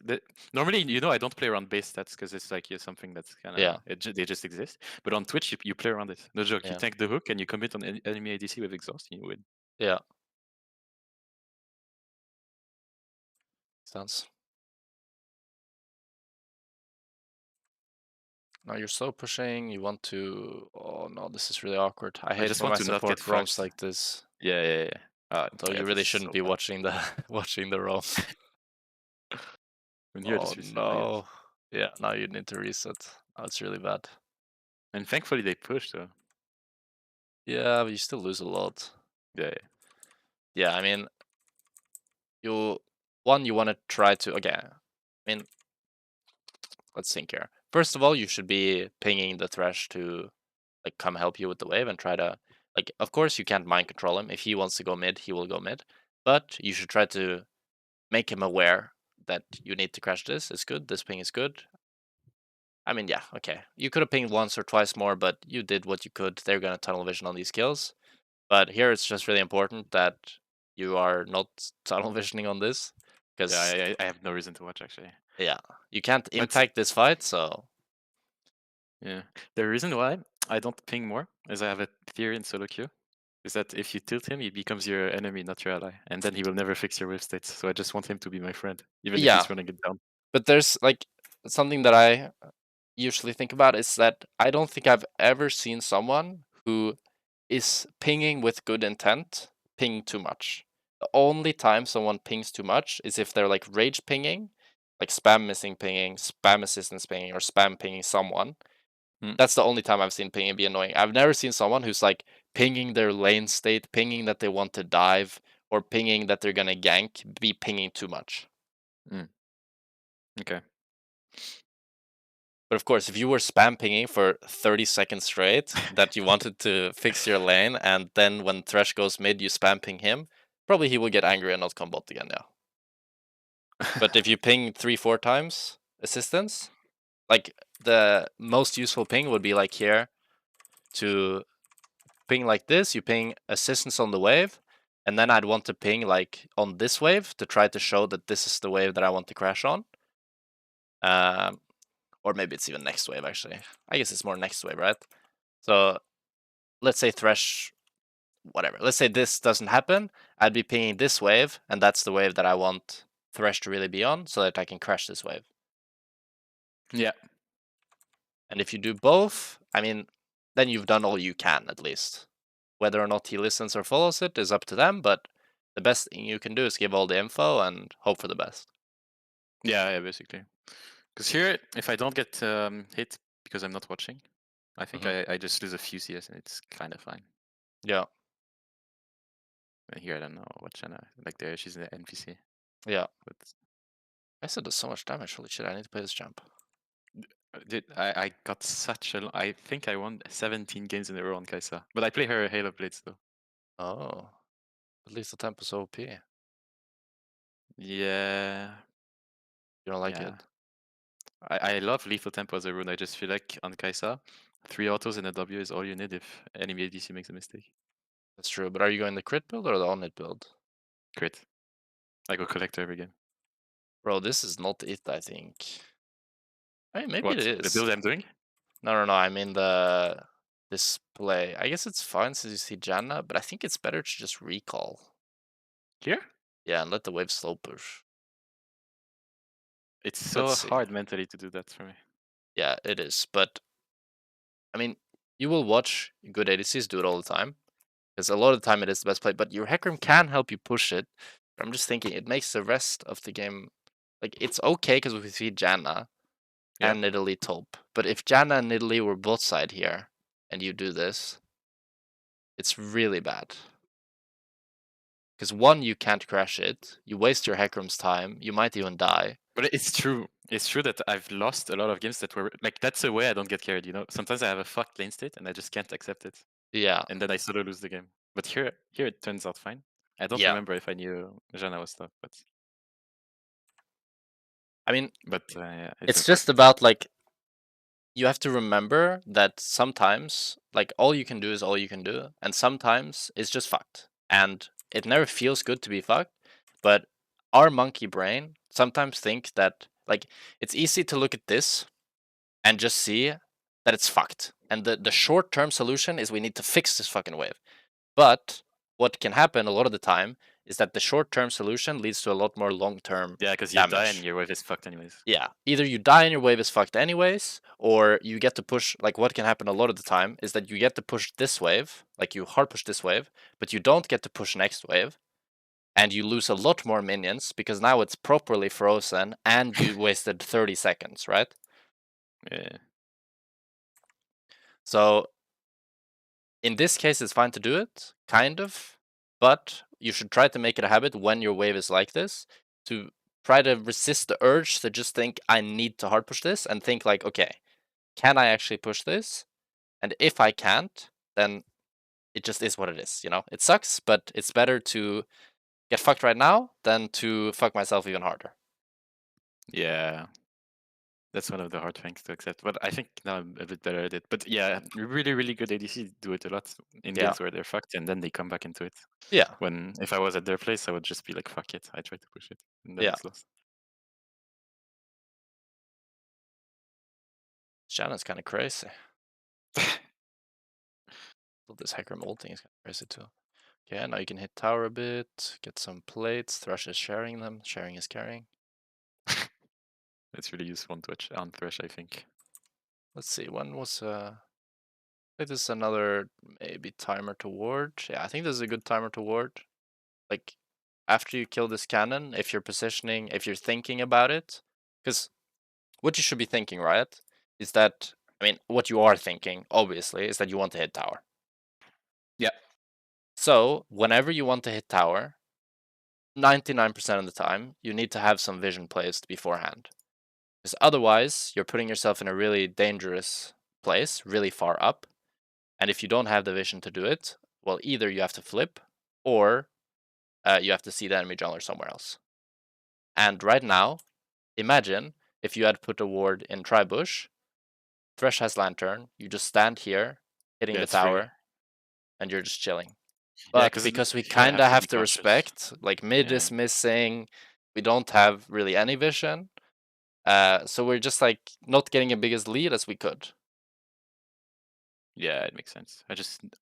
Normally, I don't play around base stats because it's like something that's kind yeah, of they just exist. But on Twitch, you play around it. No joke. You yeah, tank the hook and you commit on enemy ADC with exhaust, and you win. yeah. Sounds. Now you're slow pushing, you want to oh no, this is really awkward. I I hate just when want my to not get support roams fucked. like this. Yeah, yeah, yeah. Although Yeah, you this really is shouldn't so be bad. watching the watching the roam. And here, Oh just reset, I guess. no. Yeah, now you need to reset. Oh, it's really bad. And thankfully they pushed though. Yeah, but you still lose a lot. Yeah, yeah. Yeah, I mean, you you want to try to okay. I mean, let's think here. First of all, you should be pinging the Thresh to like come help you with the wave and try to like. Of course, you can't mind control him. If he wants to go mid, he will go mid. But you should try to make him aware that you need to crash this. It's good. This ping is good. I mean, yeah, okay. You could have pinged once or twice more, but you did what you could. They're gonna tunnel vision on these kills. But here it's just really important that you are not tunnel visioning on this. Yeah, Because I have no reason to watch actually. yeah, you can't But impact this fight, so yeah, the reason why I don't ping more is I have a theory in solo queue. is that if you tilt him, he becomes your enemy, not your ally, and then he will never fix your wave states. So I just want him to be my friend, even if Yeah, he's running it down. but there's like something that I usually think about is that I don't think I've ever seen someone who is pinging with good intent ping too much. The only time someone pings too much is if they're like rage pinging, like spam missing pinging, spam assistance pinging, or spam pinging someone. Mm. That's the only time I've seen pinging be annoying. I've never seen someone who's like pinging their lane state, pinging that they want to dive, or pinging that they're gonna gank, be pinging too much. Mm. Okay. But of course, if you were spam pinging for 30 seconds straight that you wanted to fix your lane, and then when Thresh goes mid, you spam ping him, probably he will get angry and not come bot again, yeah. But if you ping 3-4 times assistance, like the most useful ping would be like here to ping like this, you ping assistance on the wave, and then I'd want to ping like on this wave to try to show that this is the wave that I want to crash on. Or maybe it's even next wave actually. I guess it's more next wave, right? So let's say Thresh, whatever. Let's say this doesn't happen. I'd be pinging this wave, and that's the wave that I want Thresh to really be on, so that I can crash this wave. Yeah. And if you do both, I mean, then you've done all you can at least. Whether or not he listens or follows it is up to them, but the best thing you can do is give all the info and hope for the best. Yeah, basically. Because here, if I don't get hit because I'm not watching, I think I just lose a few CS and it's kind of fine. Yeah, And here, I don't know what Shanna, like there, she's an NPC. yeah. But I said does so much damage. Holy shit, I need to play this champ. I got such a. I think I won 17 games in a row on Kaisa. But I play her Halo Blades though. Oh, at least the tempo's OP. You Yeah, don't like yeah. it? I love lethal tempo as a rune. I just feel like on Kaisa, 3 autos and a W is all you need if enemy ADC makes a mistake. That's true, but are you going the crit build or the on-it build? Crit. I go collector every game. Bro, this is not it, I think. I mean, maybe it What? The is. build I'm doing? No. I mean the display. I guess it's fine since you see Janna, but I think it's better to just recall. Here? Yeah, and let the wave slow push. It's Let's so see. hard mentally to do that for me. Yeah, it is. But I mean, you will watch good ADCs do it all the time. Because a lot of the time it is the best play, but your Hecarim can help you push it. But I'm just thinking it makes the rest of the game like it's okay because we see Janna Yeah. and Nidalee top. But if Janna and Nidalee were both side here and you do this, it's really bad. Because one, you can't crash it. You waste your Hecarim's time. You might even die. But it's true. It's true that I've lost a lot of games that were like that's a way I don't get carried, you know? Sometimes I have a fucked lane state and I just can't accept it. Yeah, And then I solo lose the game. But here it turns out fine. I don't yeah. remember if I knew Jana was tough, I mean, but yeah, it's it's just unfortunate. about like you have to remember that sometimes like all you can do is all you can do, and sometimes it's just fucked. And it never feels good to be fucked, but our monkey brain sometimes think that like it's easy to look at this and just see that it's fucked. And the short-term solution is we need to fix this fucking wave. But what can happen a lot of the time is that the short-term solution leads to a lot more long-term Yeah, because you die and damage. your wave is fucked anyways. Yeah, either you die and your wave is fucked anyways, or you get to push. Like what can happen a lot of the time is that you get to push this wave, like you hard push this wave, but you don't get to push next wave, and you lose a lot more minions because now it's properly frozen and you wasted 30 seconds, right? Yeah. So in this case, it's fine to do it, kind of, but you should try to make it a habit when your wave is like this to try to resist the urge to just think, I need to hard push this, and think like, okay, can I actually push this? And if I can't, then it just is what it is, you know? It sucks, but it's better to get fucked right now than to fuck myself even harder. Yeah. That's one of the hard things to accept. But I think now I'm a bit better at it. But yeah, really, really good ADC do it a lot in Yeah. games where they're fucked and then they come back into it. Yeah. When if I was at their place, I would just be like, fuck it. I try to push it. And then Yeah. it's lost. Shannon's kind of crazy. Oh, this hacker molting is kind of crazy too. Okay, now you can hit tower a bit, get some plates. Thresh is sharing them. Sharing is carrying. It's really useful on Thresh, I think. Let's see, when was I think this is another maybe timer to ward. Yeah, I think this is a good timer to ward. Like after you kill this cannon, if you're positioning, if you're thinking about it, because what you should be thinking, right, is that I mean, what you are thinking, obviously, is that you want to hit tower. Yeah. So whenever you want to hit tower, 99% of the time, you need to have some vision placed beforehand. Because otherwise, you're putting yourself in a really dangerous place, really far up. And if you don't have the vision to do it, well, either you have to flip or you have to see the enemy jungler somewhere else. And right now, imagine if you had put a ward in Tribush, Thresh has Lantern, you just stand here, hitting Yeah, the it's free. tower, and you're just chilling. Yeah, But because because we you kind of kind have of to have be to cautious. respect, like mid Yeah. is missing, we don't have really any vision. So we're just like not getting the biggest lead as we could. Yeah, it makes sense.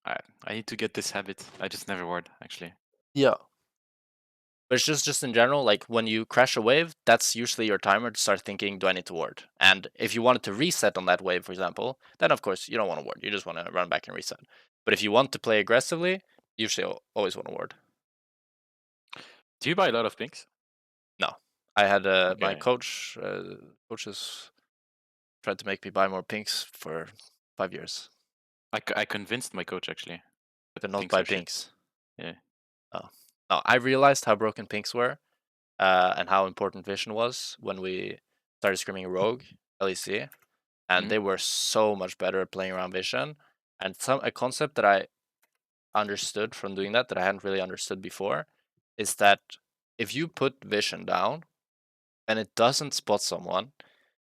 I need to get this habit. I just never ward, actually. Yeah. But it's just in general, like when you crash a wave, that's usually your timer to start thinking, do I need to ward? And if you wanted to reset on that wave, for example, then of course you don't want to ward. You just want to run back and reset. But if you want to play aggressively, you usually always want to ward. Do you buy a lot of pinks? No, I had my Okay. coaches tried to make me buy more pinks for 5 years. I convinced my coach, actually. To But not pinks buy are shit. pinks. Yeah. Oh. No, I realized how broken pinks were and how important vision was when we started screaming rogue LEC. And Mhm. they were so much better at playing around vision. And a concept that I understood from doing that I hadn't really understood before is that if you put vision down and it doesn't spot someone,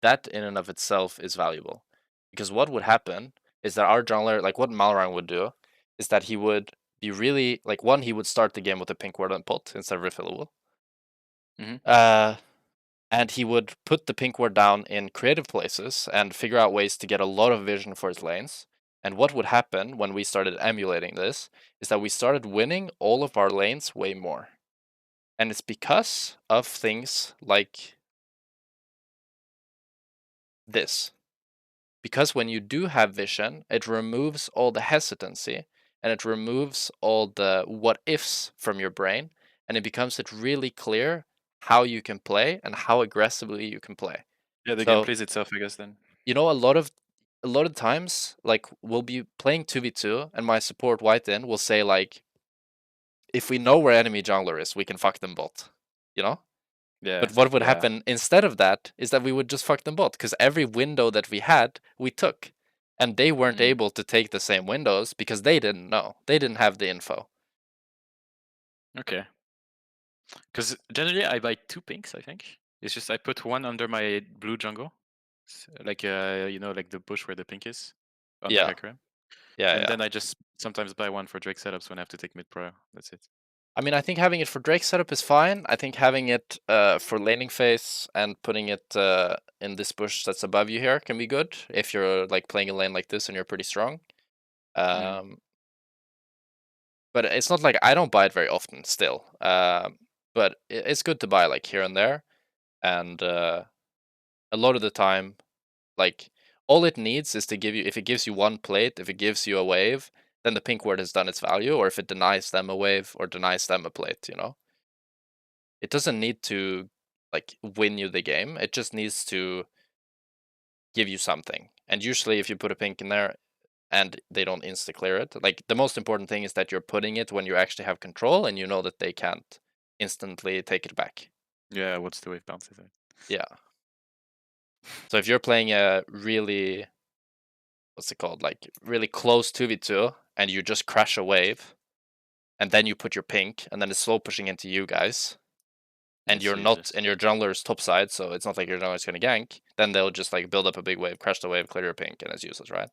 that in and of itself is valuable. Because what would happen is that our jungler, like what Malrang would do, is that he would be really like one, he would start the game with a pink ward and pot instead of refillable. Mhm. And he would put the pink ward down in creative places and figure out ways to get a lot of vision for his lanes. And what would happen when we started emulating this is that we started winning all of our lanes way more. And it's because of things like this. Because when you do have vision, it removes all the hesitancy and it removes all the what ifs from your brain. And it becomes it really clear how you can play and how aggressively you can play. Yeah, the game So plays itself, I guess, then. you know, a lot of times, like we'll be playing 2v2, and my support white in will say like, if we know where enemy jungler is, we can fuck them bot. You know? Yeah. But what would Yeah. happen instead of that is that we would just fuck them bot, because every window that we had, we took. And they weren't Mm. able to take the same windows because they didn't know. They didn't have the info. Okay. Because generally I buy 2 pinks, I think. It's just I put one under my blue jungle. Like like the bush where the pink is on the Yeah. Hecarim. Yeah, And yeah. then I just sometimes buy one for Drake setups when I have to take mid pro. That's it. I mean, I think having it for Drake setup is fine. I think having it for laning phase and putting it in this bush that's above you here can be good if you're like playing a lane like this and you're pretty strong. Mm. But it's not like I don't buy it very often still. But it's good to buy like here and there. And a lot of the time, like all it needs is to give you, if it gives you one plate, if it gives you a wave, then the pink ward has done its value, or if it denies them a wave or denies them a plate, you know? It doesn't need to like win you the game. It just needs to give you something. And usually if you put a pink in there and they don't insta clear it, like the most important thing is that you're putting it when you actually have control and you know that they can't instantly take it back. Yeah, what's the wave bounce? Is it? Yeah. So if you're playing a really, what's it called, like really close 2v2 and you just crash a wave and then you put your pink and then it's slow pushing into you guys Yeah, and it's you're not useless. in your jungler's top side, so it's not like your jungler's gonna gank, then they'll just like build up a big wave, crash the wave, clear your pink, and it's useless, right?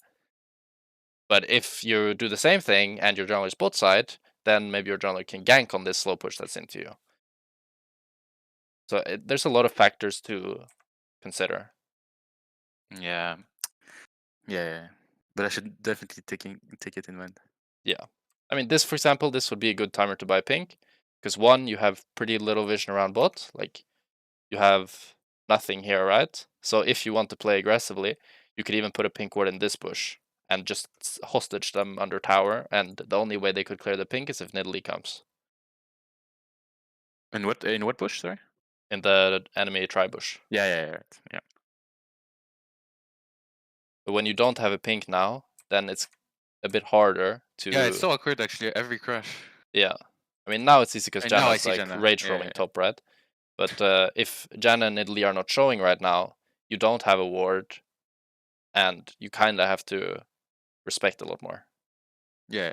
But if you do the same thing and your jungler's bot side, then maybe your jungler can gank on this slow push that's into you. So there's a lot of factors to consider. Yeah. Yeah. But I should definitely take it in mind. Yeah. I mean, this, for example, this would be a good timer to buy pink. Because one, you have pretty little vision around bot. Like, you have nothing here, right? So if you want to play aggressively, you could even put a pink ward in this bush and just hostage them under tower. And the only way they could clear the pink is if Nidalee comes. In what bush, sorry? In the enemy tri bush. Yeah, right. Yeah. But when you don't have a pink now, then it's a bit harder to. Yeah, it's so awkward actually. Every crush. Yeah. I mean, now it's easy because And now I Janna's see like Janna. rage Yeah, roaming yeah. top, right? But if Janna and Nidalee are not showing right now, you don't have a ward, and you kind of have to respect a lot more. Yeah.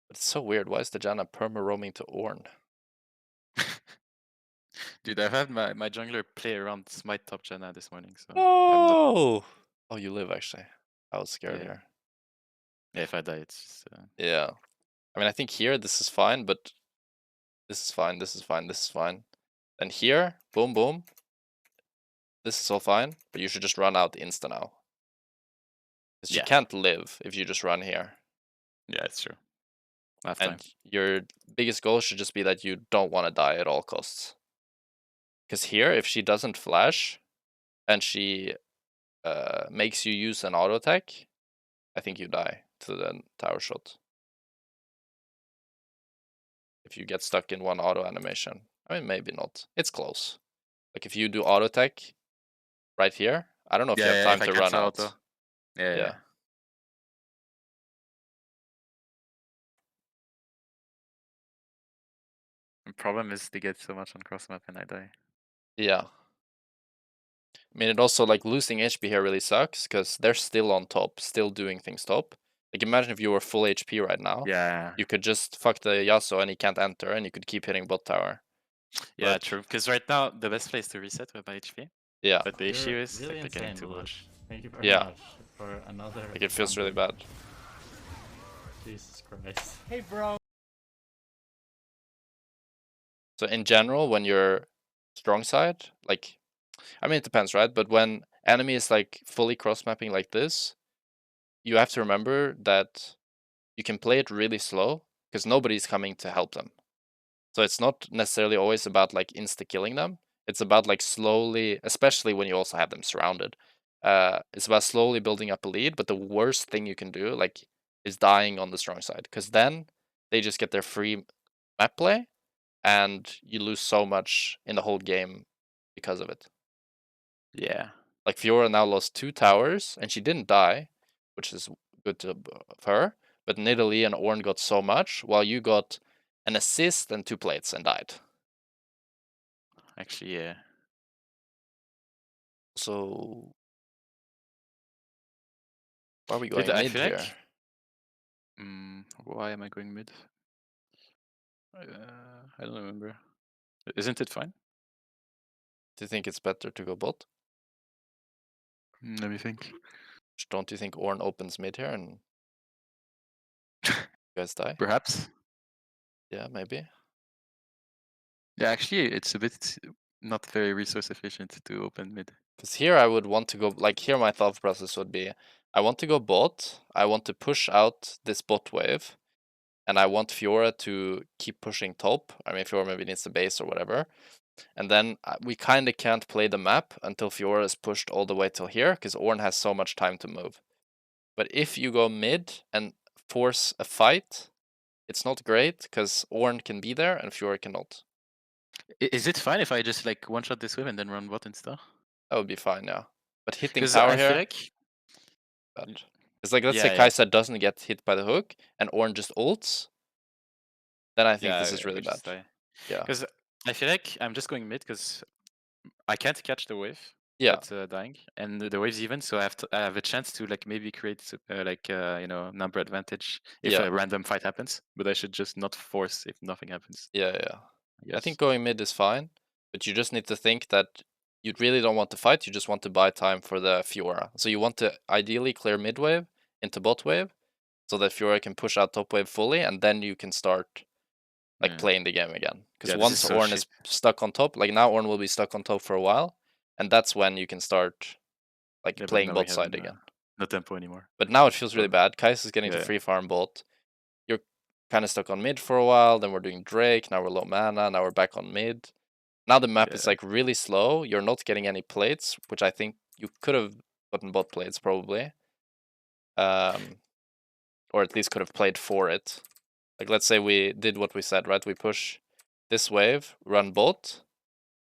But it's so weird. Why is the Janna perma roaming to Ornn? Dude, I've had my jungler play around Smite top Janna this morning, so I'm not. Oh! Oh, you live actually. I was scared Yeah. here. Yeah, if I die, it's just. Yeah. I mean, I think here this is fine, but this is fine, this is fine, this is fine. And here, boom, boom. This is all fine, but you should just run out insta now. Because you Yeah. can't live if you just run here. Yeah, it's true. Last And time. your biggest goal should just be that you don't want to die at all costs. Because here, if she doesn't flash and she makes you use an auto attack, I think you die to the tower shot. If you get stuck in one auto animation. I mean, maybe not. It's close. Like if you do auto attack right here, I don't know if you have time to run out. Auto. Yeah. The problem is they get so much on cross map and I die. Yeah. I mean, it also, like, losing HP here really sucks, because they're still on top, still doing things top. Like, imagine if you were full HP right now. Yeah. You could just fuck the Yasuo and he can't enter, and you could keep hitting bot tower. Yeah, But, true. Because right now, the best place to reset with my HP. yeah. But the You're issue is really like, they're getting insane, too Blue. much. Thank you very Yeah. much for another. Like, it feels really wonder. bad. Jesus Christ. Hey, bro. So, in general, when you're strong side, like, I mean, it depends, right? But when enemy is, like, fully cross-mapping like this, you have to remember that you can play it really slow, because nobody's coming to help them. So it's not necessarily always about like insta killing them. It's about like slowly, especially when you also have them surrounded. It's about slowly building up a lead. But the worst thing you can do, like, is dying on the strong side, because then they just get their free map play, and you lose so much in the whole game because of it. Yeah. Like Fiora now lost 2 towers, and she didn't die, which is good to her. But Nidalee and Ornn got so much, while you got an assist and 2 plates and died. Actually, yeah. So why are we Dude, going I mid feel here? like. Why am I going mid? I don't remember. Isn't it fine? Do you think it's better to go bot? Let me think. Don't you think Ornn opens mid here and you guys die? Perhaps. Yeah, maybe. Yeah, actually, it's a bit not very resource efficient to open mid. Because here I would want to go, like, here my thought process would be, I want to go bot, I want to push out this bot wave, and I want Fiora to keep pushing top. I mean, Fiora maybe needs the base or whatever. And then we kind of can't play the map until Fiora is pushed all the way till here, because Ornn has so much time to move. But if you go mid and force a fight, it's not great, because Ornn can be there and Fiora cannot. Is it fine if I just like one shot this wave and then run bot and stuff? That would be fine, yeah. But hitting Because tower I feel here, like. bad. It's like, let's Yeah, say yeah. Kai'Sa doesn't get hit by the hook and Ornn just ults, then I think this is really bad. Yeah. Because I feel like I'm just going mid because I can't catch the wave. Yeah. That's dying, and the wave's even, so I have a chance to like maybe create number advantage if Yeah. a random fight happens. But I should just not force if nothing happens. Yeah. I I think going mid is fine, but you just need to think that you really don't want to fight, you just want to buy time for the Fiora. So you want to ideally clear mid wave into bot wave, so that Fiora can push out top wave fully, and then you can start like playing the game again. Because Yeah, once this is so Ornn is stuck on top, like now Ornn will be stuck on top for a while, and that's when you can start like Yeah, but playing now we bot side have again. no tempo anymore. But now it feels really bad. Kais is getting to Yeah. free farm bot. You're kind of stuck on mid for a while. Then we're doing Drake. Now we're low mana. Now we're back on mid. Now the map is Yeah. like really slow. You're not getting any plates, which I think you could have gotten bot plates probably. Or at least could have played for it. Like let's say we did what we said, right? We push this wave, run bot.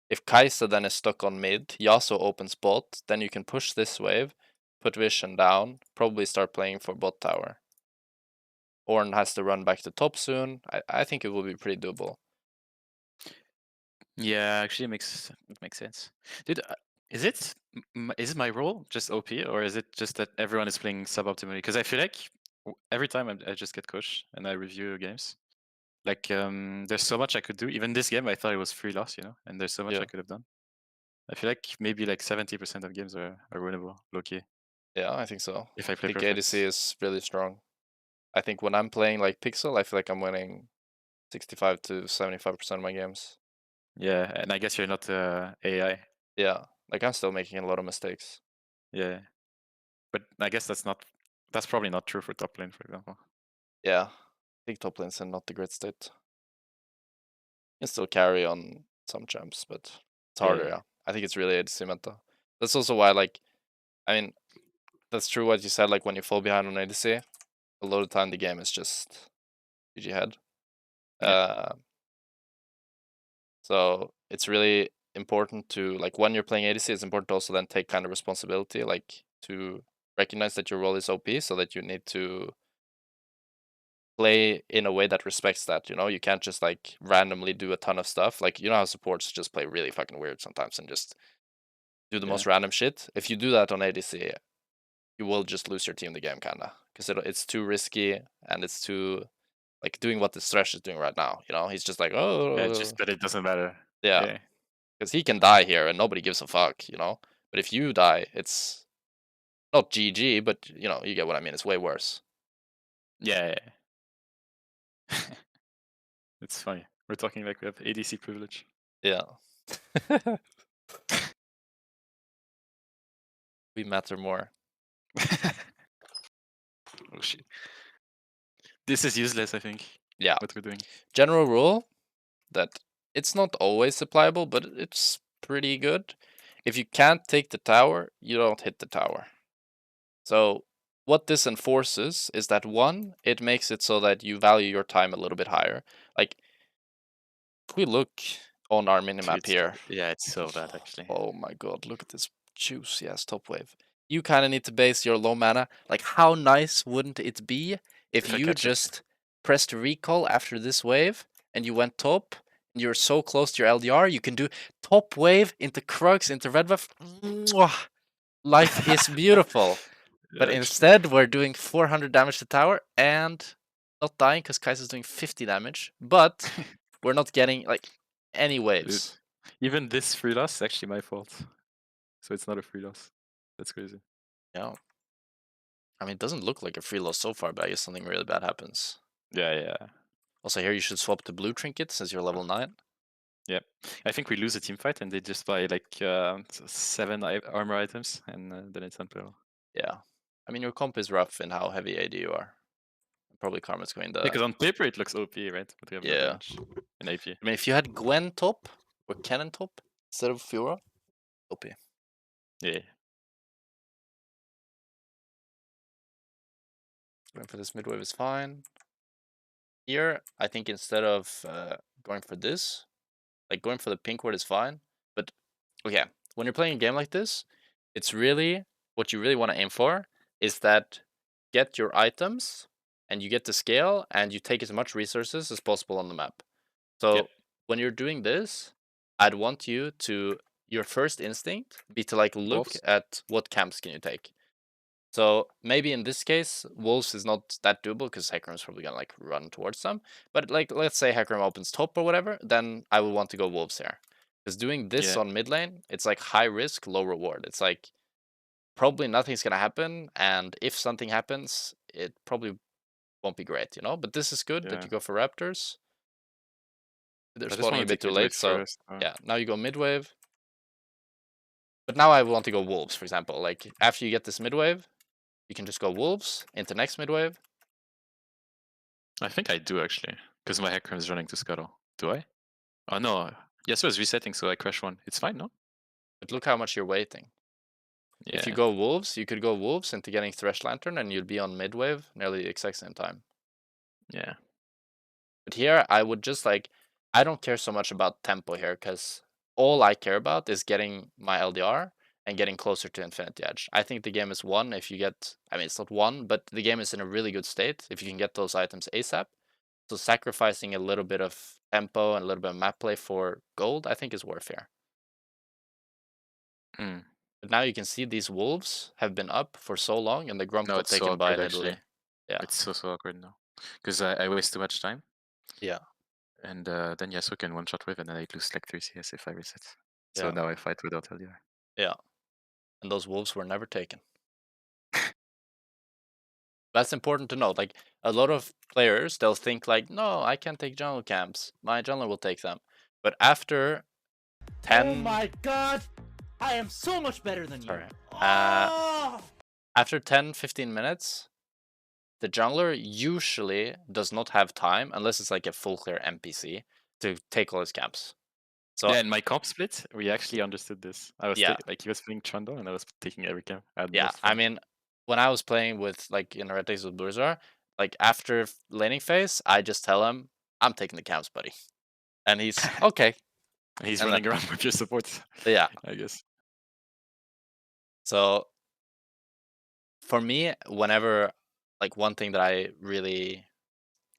If Kaisa then is stuck on mid, Yasuo opens bot, then you can push this wave, put Vision down, probably start playing for bot tower. Ornn has to run back to top soon. I think it will be pretty doable. Yeah, actually, it makes sense, dude. Is it my role just OP, or is it just that everyone is playing suboptimally? Because I feel like every time I just get coach and I review games, like there's so much I could do. Even this game, I thought it was free loss, you know, and there's so much Yeah. I could have done. I feel like maybe like 70% of games are winnable, low key. Yeah, I think so. If I I play think perfect. ADC is really strong. I think when I'm playing like Pixel, I feel like I'm winning 65 to 75% of my games. Yeah, and I guess you're not AI. Yeah, like I'm still making a lot of mistakes. Yeah, but I guess that's probably not true for top lane, for example. Yeah, I think top lane's in not the great state. You can still carry on some champs, but it's harder, yeah. I think it's really ADC meta. That's also why, like, I mean, that's true what you said, like, when you fall behind on ADC, a lot of the time the game is just GG head. Yeah. So it's really important to, like, when you're playing ADC, it's important to also then take kind of responsibility, like, to recognize that your role is OP, so that you need to play in a way that respects that, you know? You can't just, like, randomly do a ton of stuff. Like, you know how supports just play really fucking weird sometimes and just do the most random shit? If you do that on ADC, you will just lose your team the game, kinda. Because it's too risky, and it's too, like, doing what the Thresh is doing right now, you know? He's just like, Yeah, "Oh." just but it doesn't matter. Yeah. Yeah. Because he can die here and nobody gives a fuck, you know? But if you die, it's not GG, but, you know, you get what I mean. It's way worse. Yeah. It's funny. We're talking like we have ADC privilege. Yeah. We matter more. Oh shit. This is useless, I think. Yeah. What we're doing. General rule that it's not always applicable, but it's pretty good. If you can't take the tower, you don't hit the tower. So what this enforces is that, one, it makes it so that you value your time a little bit higher. Like, if we look on our minimap here. Yeah, it's so bad actually. Oh my god, look at this juicy ass top wave. You kind of need to base your low mana. Like, how nice wouldn't it be if I you catch it. just pressed recall after this wave and you went top and you're so close to your LDR, you can do top wave into Crux, into red buff. Mwah! Life is beautiful. But Yeah, instead, we're doing 400 damage to tower and not dying because Kaiser's doing 50 damage. But we're not getting, like, any waves. even this free loss is actually my fault. So it's not a free loss. That's crazy. Yeah. I mean, it doesn't look like a free loss so far, but I guess something really bad happens. Yeah. Also, here you should swap to blue trinket since you're level 9. Yeah. I think we lose a team fight and they just buy like 7 armor items and then it's unplayable. Yeah. I mean, your comp is rough in how heavy AD you are. Probably Karma's going to... Because on paper it looks OP, right? But we have no Yeah. damage in AP. I mean, if you had Gwen top or Cannon top instead of Fiora, OP. Yeah. Going for this mid wave is fine. Here, I think instead of going for this, like going for the pink ward is fine. But, okay, when you're playing a game like this, it's really, what you really want to aim for is that get your items and you get the scale and you take as much resources as possible on the map. So when you're doing this, I'd want you to, your first instinct be to like look Wolves? at what camps can you take. So maybe in this case, Wolves is not that doable because Hecarim is probably gonna like run towards them. But like, let's say Hecarim opens top or whatever, then I would want to go Wolves here. Because doing this on mid lane, it's like high risk, low reward. It's like probably nothing's gonna happen, and if something happens, it probably won't be great, you know? But this is good that you go for Raptors. They're spawning a bit too late, so yeah, now you go mid wave. But now I want to go Wolves, for example. Like, after you get this mid wave, You can just go wolves into next mid wave. I think I do actually, because my hacker is running to scuttle. Do I? Oh no. Yes, it was resetting, so I crash one. It's fine, no? But look how much you're waiting. Yeah. If you go wolves, you could go wolves into getting Thresh Lantern and you'd be on mid wave nearly the exact same time. Yeah. But here, I would just like, I don't care so much about tempo here because all I care about is getting my LDR and getting closer to Infinity Edge. I think the game is won if you get, I mean, it's not won, but the game is in a really good state if you can get those items ASAP. So sacrificing a little bit of tempo and a little bit of map play for gold, I think is worth here. Mm. But now you can see these wolves have been up for so long and the Grump No, got it's so taken by awkward in actually. Italy. Yeah. It's so awkward now. Because I waste too much time. Yeah. And then Yasuo can one shot with, and then I lose like 3 CS if I reset. So Yeah. now I fight without LDR. Yeah. And those wolves were never taken. That's important to note. Like a lot of players, they'll think like, no, I can't take jungle camps. My jungler will take them. But after 10 Oh my god! I am so much better than sorry. you. Oh! After 10, 15 minutes, the jungler usually does not have time, unless it's like a full clear NPC, to take all his camps. So Yeah, in my comp split, we actually understood this. I was yeah, like he was playing Trundle, and I was taking every camp. I had yeah. most I fun. mean, when I was playing with like in Heretics with Burzar, like after laning phase, I just tell him, I'm taking the camps, buddy. And he's okay. He's And then, running around with your support. yeah. I guess. So for me, whenever like one thing that I really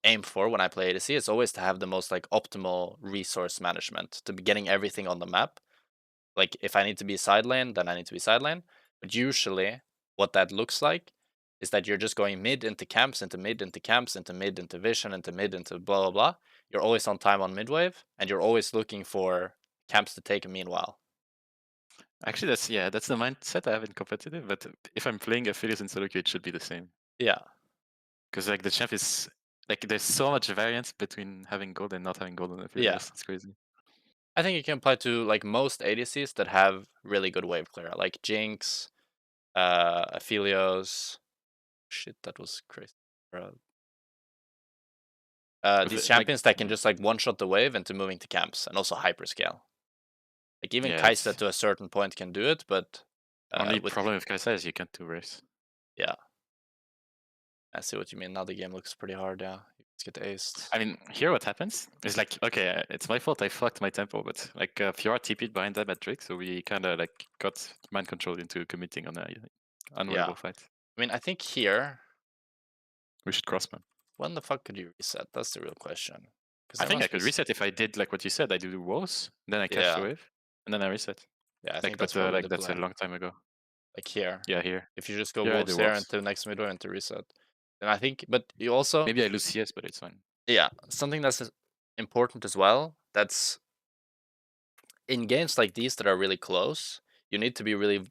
aim for when I play ADC is always to have the most like optimal resource management, to be getting everything on the map. Like if I need to be side lane, then I need to be side lane. But usually what that looks like is that you're just going mid into camps, into mid into camps, into mid into vision, into mid into blah blah blah. You're always on time on mid wave, and you're always looking for camps to take meanwhile. Actually, that's the mindset I have in competitive. But if I'm playing Aphelios in solo queue, it should be the same. Yeah. Because like the champ is like there's so much variance between having gold and not having gold on Aphelios. Yeah. It's crazy. I think it can apply to like most ADCs that have really good wave clear, like Jinx, Aphelios. Shit, that was crazy. These champions that can just like one shot the wave into moving to camps and also hyperscale. Like even Yeah, Kai'Sa to a certain point can do it, but only with problem with Kai'Sa is you can't do race. yeah, I see what you mean. Now the game looks pretty hard. Yeah, you just get aced. I mean, here what happens is like, okay, it's my fault. I fucked my tempo, but like Fiora TP'd behind them at Drake, so we kind of like got mind control into committing on a unwinnable Yeah, fight. I mean, I think here, We should crossman. when the fuck could you reset? That's the real question. I think I could reset if I did like what you said. I do walls, then I catch the Yeah, wave, and then I reset. yeah, I think Like, that's but probably like the that's a play. long time ago. Like here, Yeah, here. if you just go Here I wolves do here walls. into next middle into reset, then I think. But you also, Maybe I lose CS, but it's fine. yeah, something that's important as well. That's in games like these that are really close. You need to be really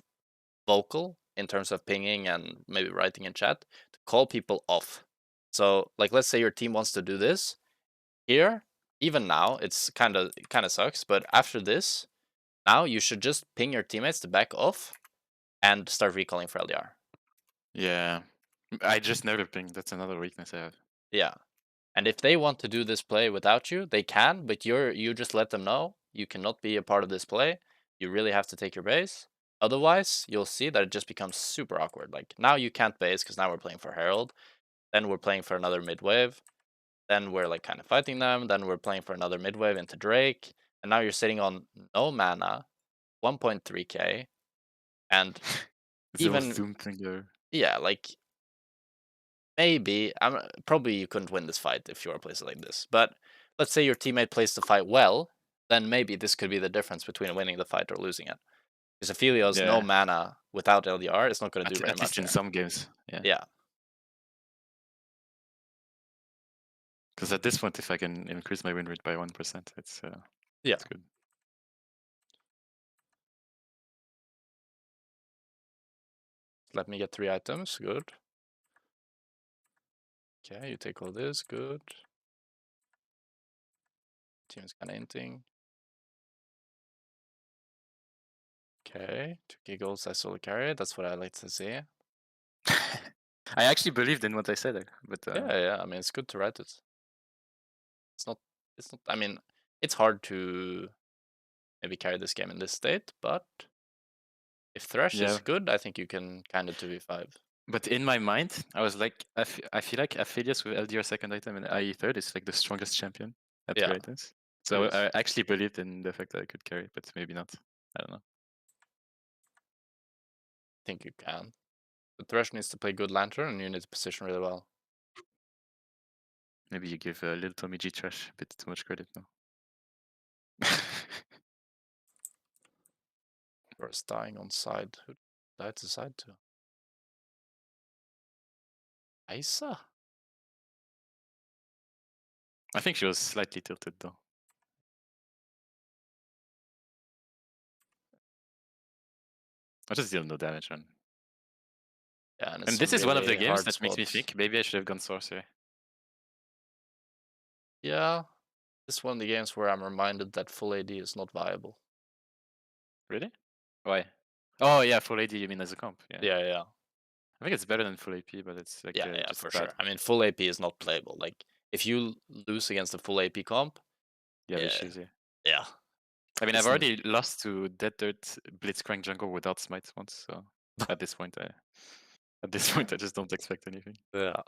vocal in terms of pinging and maybe writing in chat to call people off. So, like, let's say your team wants to do this here. Even now, it's kind of sucks. But after this, now you should just ping your teammates to back off and start recalling for LDR. Yeah, I just never ping. That's another weakness I have. Yeah, and if they want to do this play without you, they can. But you just let them know you cannot be a part of this play. You really have to take your base. Otherwise, you'll see that it just becomes super awkward. Like now you can't base because now we're playing for Herald. Then we're playing for another mid wave. Then we're like kind of fighting them. Then we're playing for another mid wave into Drake. And now you're sitting on no mana, 1.3k, and It's the most even doomed thing ever. yeah, like maybe I'm probably you couldn't win this fight if you were plays like this. But let's say your teammate plays the fight well, then maybe this could be the difference between winning the fight or losing it. Because Aphelios, no Yeah, mana without LDR, it's not going to do very at least much in here. some games. Yeah. Yeah, Because at this point, if I can increase my win rate by 1%, it's good. let me get 3 items. Good. Okay, you take all this. Good. Team's kind of inting. Okay, 2k goals, I solo carry. That's what I like to see. I actually believed in what I said, but Yeah. I mean, it's good to write it. It's not. I mean, it's hard to maybe carry this game in this state, but if Thresh yeah. is good, I think you can kind of 2v5. But in my mind, I was like, I feel like Aphelios with LDR second item and IE third is like the strongest champion at Yeah, 3 items. it So is. I actually believed in the fact that I could carry, but maybe not. I don't know. I think you can. But Thresh needs to play good Lantern, and you need to position really well. Maybe you give little Tommy G Trash a bit too much credit now. First dying on side. Who died to side to? Isa? I think she was slightly tilted though. I just deal no damage, man. Yeah, and, And this is one of the really games hard that makes me spot. think maybe I should have gone Sorcerer. Yeah, this is one of the games where I'm reminded that full AD is not viable. Really? Why? Oh yeah, full AD you mean as a comp? Yeah. Yeah. I think it's better than full AP, but it's like Yeah, just for bad. sure. I mean, full AP is not playable. Like, if you lose against a full AP comp, Yeah, yeah, issues, yeah. yeah. I mean, It's I've already lost to Dead Dirt Blitzcrank Jungle without smite once, so at this point, I just don't expect anything. Yeah.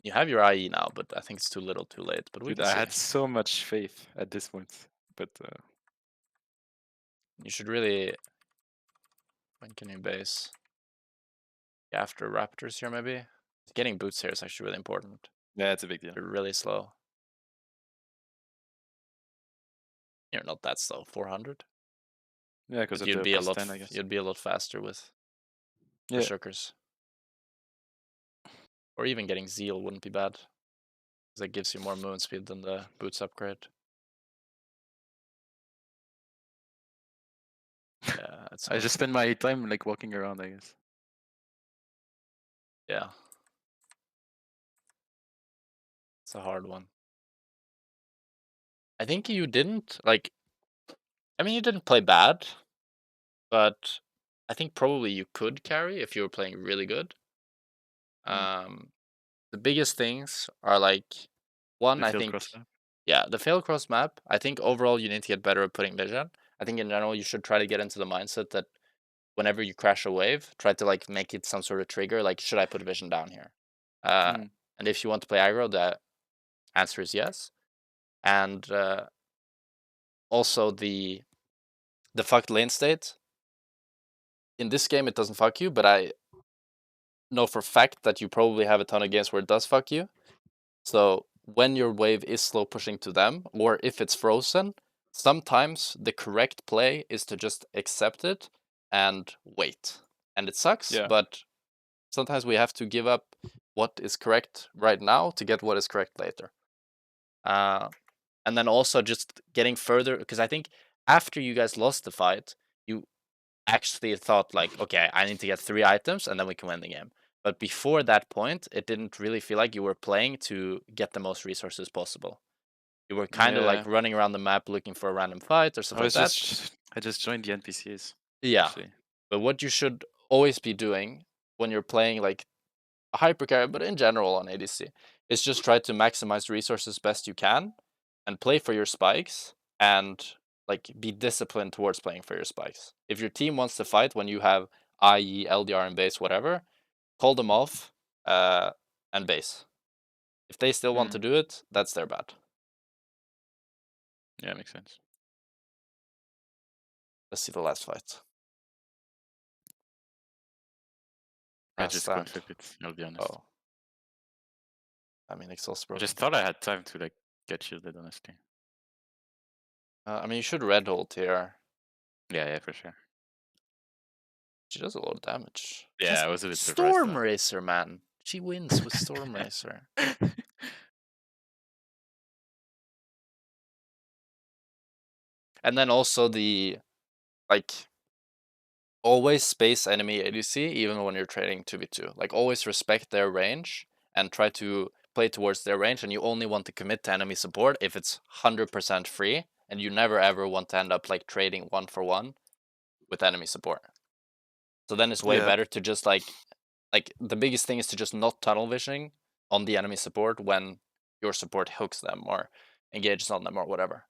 You have your IE now, but I think it's too little, too late. But we Dude, can I see. had so much faith at this point, but You should really. When can you base? After Raptors here, maybe. Getting boots here is actually really important. yeah, it's a big deal. They're really slow. You're not that slow. 400. Yeah, because But of you'd the be a plus lot. 10, I guess. You'd be a lot faster with Yeah. Berserkers. Or even getting Zeal wouldn't be bad. Because that gives you more movement speed than the boots upgrade. Yeah, it's I just spend my time like walking around, I guess. Yeah. It's a hard one. I think you didn't like. I mean, you didn't play bad, but I think probably you could carry if you were playing really good. The biggest things are like one. The I field think cross map. yeah, the fail cross map. I think overall you need to get better at putting vision. I think in general you should try to get into the mindset that whenever you crash a wave, try to like make it some sort of trigger. Like, should I put vision down here? And if you want to play aggro, the answer is yes. And also the fucked lane state. In this game, it doesn't fuck you, but I know for a fact that you probably have a ton of games where it does fuck you. So when your wave is slow pushing to them, or if it's frozen, sometimes the correct play is to just accept it and wait. And it sucks, Yeah. but sometimes we have to give up what is correct right now to get what is correct later. And then also just getting further, because I think after you guys lost the fight, you actually thought like, okay, I need to get 3 items and then we can win the game. But before that point, it didn't really feel like you were playing to get the most resources possible. You were kind of like running around the map looking for a random fight or stuff like that. I just joined the NPCs. Yeah. Actually. But what you should always be doing when you're playing like a hyper carry, but in general on ADC, is just try to maximize resources best you can and play for your spikes and like be disciplined towards playing for your spikes. If your team wants to fight when you have IE, LDR, and base, whatever, call them off and base. If they still want to do it, that's their bad. Yeah, makes sense. Let's see the last fight. I just can't flip it, I'll be honest. Oh. I mean, Exhaust I broken. just thought I had time to like get shielded, honestly. I mean, you should red ult here. Yeah, for sure. She does a lot of damage. Yeah, I was a bit surprised. Storm Racer, man. She wins with Storm Racer. And then also the, like, always space enemy ADC, even when you're trading 2v2. Like, always respect their range and try to play towards their range. And you only want to commit to enemy support if it's 100% free. And you never ever want to end up, like, trading 1-for-1 with enemy support. So then it's way Yeah. better to just like the biggest thing is to just not tunnel visioning on the enemy support when your support hooks them or engages on them or whatever.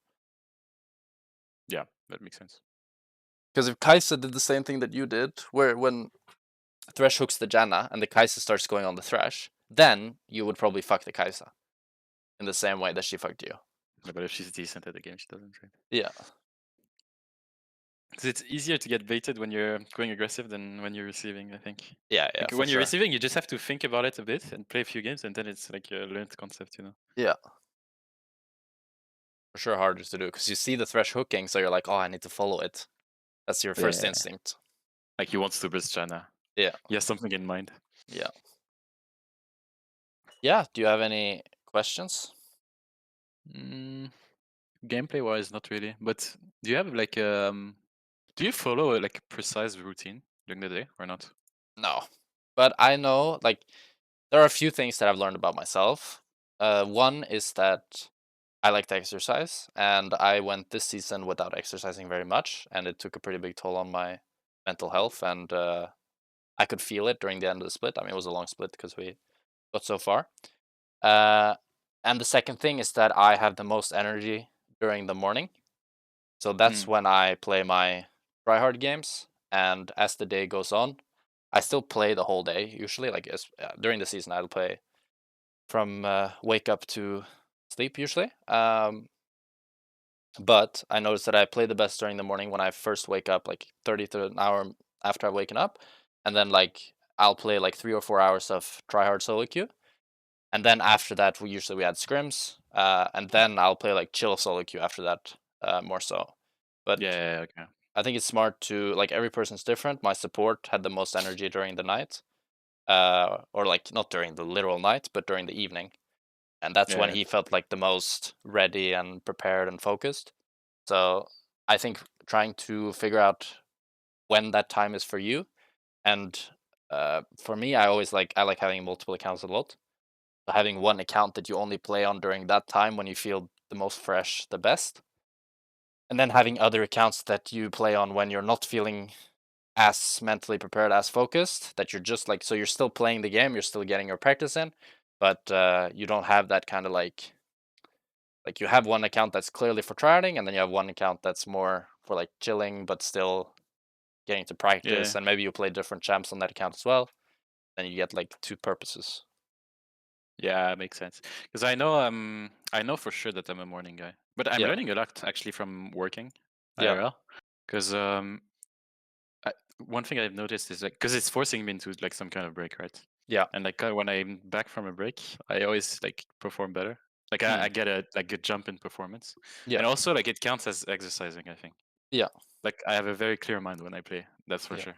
Yeah, that makes sense. Because if Kai'Sa did the same thing that you did, where when Thresh hooks the Janna and the Kai'Sa starts going on the Thresh, then you would probably fuck the Kai'Sa in the same way that she fucked you. Yeah, but if she's decent at the game, she doesn't, right? Yeah. Because it's easier to get baited when you're going aggressive than when you're receiving, I think. Yeah, Like for when you're sure. receiving, you just have to think about it a bit and play a few games, and then it's like a learned concept, you know? Yeah. For sure harder to do because you see the Thresh hooking, so you're like, oh, I need to follow it. That's your first Yeah. instinct. Like he wants to burst China. Yeah. He has something in mind. Yeah. Yeah. Do you have any questions? Gameplay wise, not really. But do you have like do you follow like a precise routine during the day or not? No. But I know, like, there are a few things that I've learned about myself. One is that I like to exercise, and I went this season without exercising very much, and it took a pretty big toll on my mental health, and I could feel it during the end of the split. I mean, it was a long split because we got so far. And the second thing is that I have the most energy during the morning. So that's when I play my tryhard games. And as the day goes on, I still play the whole day usually. Like during the season, I'll play from wake up to sleep usually. But I notice that I play the best during the morning when I first wake up, like 30 to an hour after I've waken up. And then like I'll play like 3 or 4 hours of tryhard solo queue. And then after that, we had scrims, and then I'll play like chill solo queue after that, more so. But Yeah, okay. I think it's smart to like every person's different. My support had the most energy during the night, or like not during the literal night, but during the evening, and that's when Yeah. he felt like the most ready and prepared and focused. So I think trying to figure out when that time is for you, and for me, I like having multiple accounts a lot. So having one account that you only play on during that time when you feel the most fresh, the best. And then having other accounts that you play on when you're not feeling as mentally prepared, as focused, that you're just like, so you're still playing the game, you're still getting your practice in, but you don't have that kind of like you have one account that's clearly for trying, and then you have one account that's more for like chilling, but still getting to practice, Yeah. and maybe you play different champs on that account as well. Then you get like two purposes. Yeah, makes sense. Because I know for sure that I'm a morning guy. But I'm Yeah, learning a lot actually from working yeah, IRL. Because one thing I've noticed is like because it's forcing me into like some kind of break, right? yeah. And like when I'm back from a break, I always like perform better. Like Hmm. I get a like a jump in performance. Yeah, And also like it counts as exercising, I think. yeah, Like I have a very clear mind when I play. That's for yeah, sure.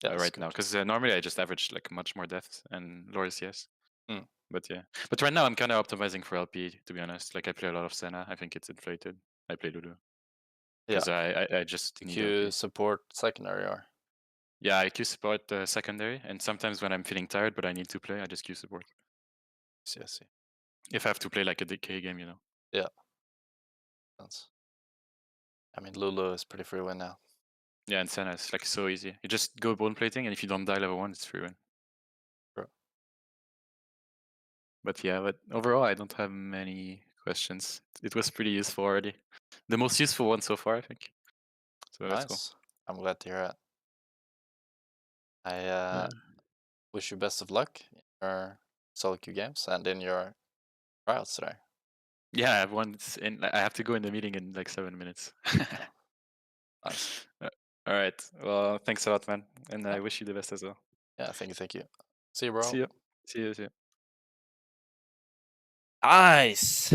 yeah. That's Right now, good. because normally I just average like much more depth and lower CS. Mm. But yeah, but right now I'm kind of optimizing for LP. To be honest, like I play a lot of Senna. I think it's inflated. I play Lulu Yeah. because I just Do need you LP. support secondary or? Yeah, I queue support secondary, and sometimes when I'm feeling tired but I need to play, I just queue support. See, I see. If I have to play like a DK game, you know. Yeah. That's. I mean, Lulu is pretty free win now. Yeah, and Senna is like so easy. You just go bone plating, and if you don't die level 1, it's free win. Bro. But yeah, but overall, I don't have many questions. It was pretty useful already. The most useful one so far, I think. So that's cool. Nice. I'm glad to hear it. I Yeah. wish you best of luck in your solo queue games and in your trials today. Yeah, I have one. I have to go in the meeting in like 7 minutes. Nice. All right. Well, thanks a lot, man, and Yeah. I wish you the best as well. Yeah. Thank you. Thank you. See you, bro. See you. See you. See you. Nice.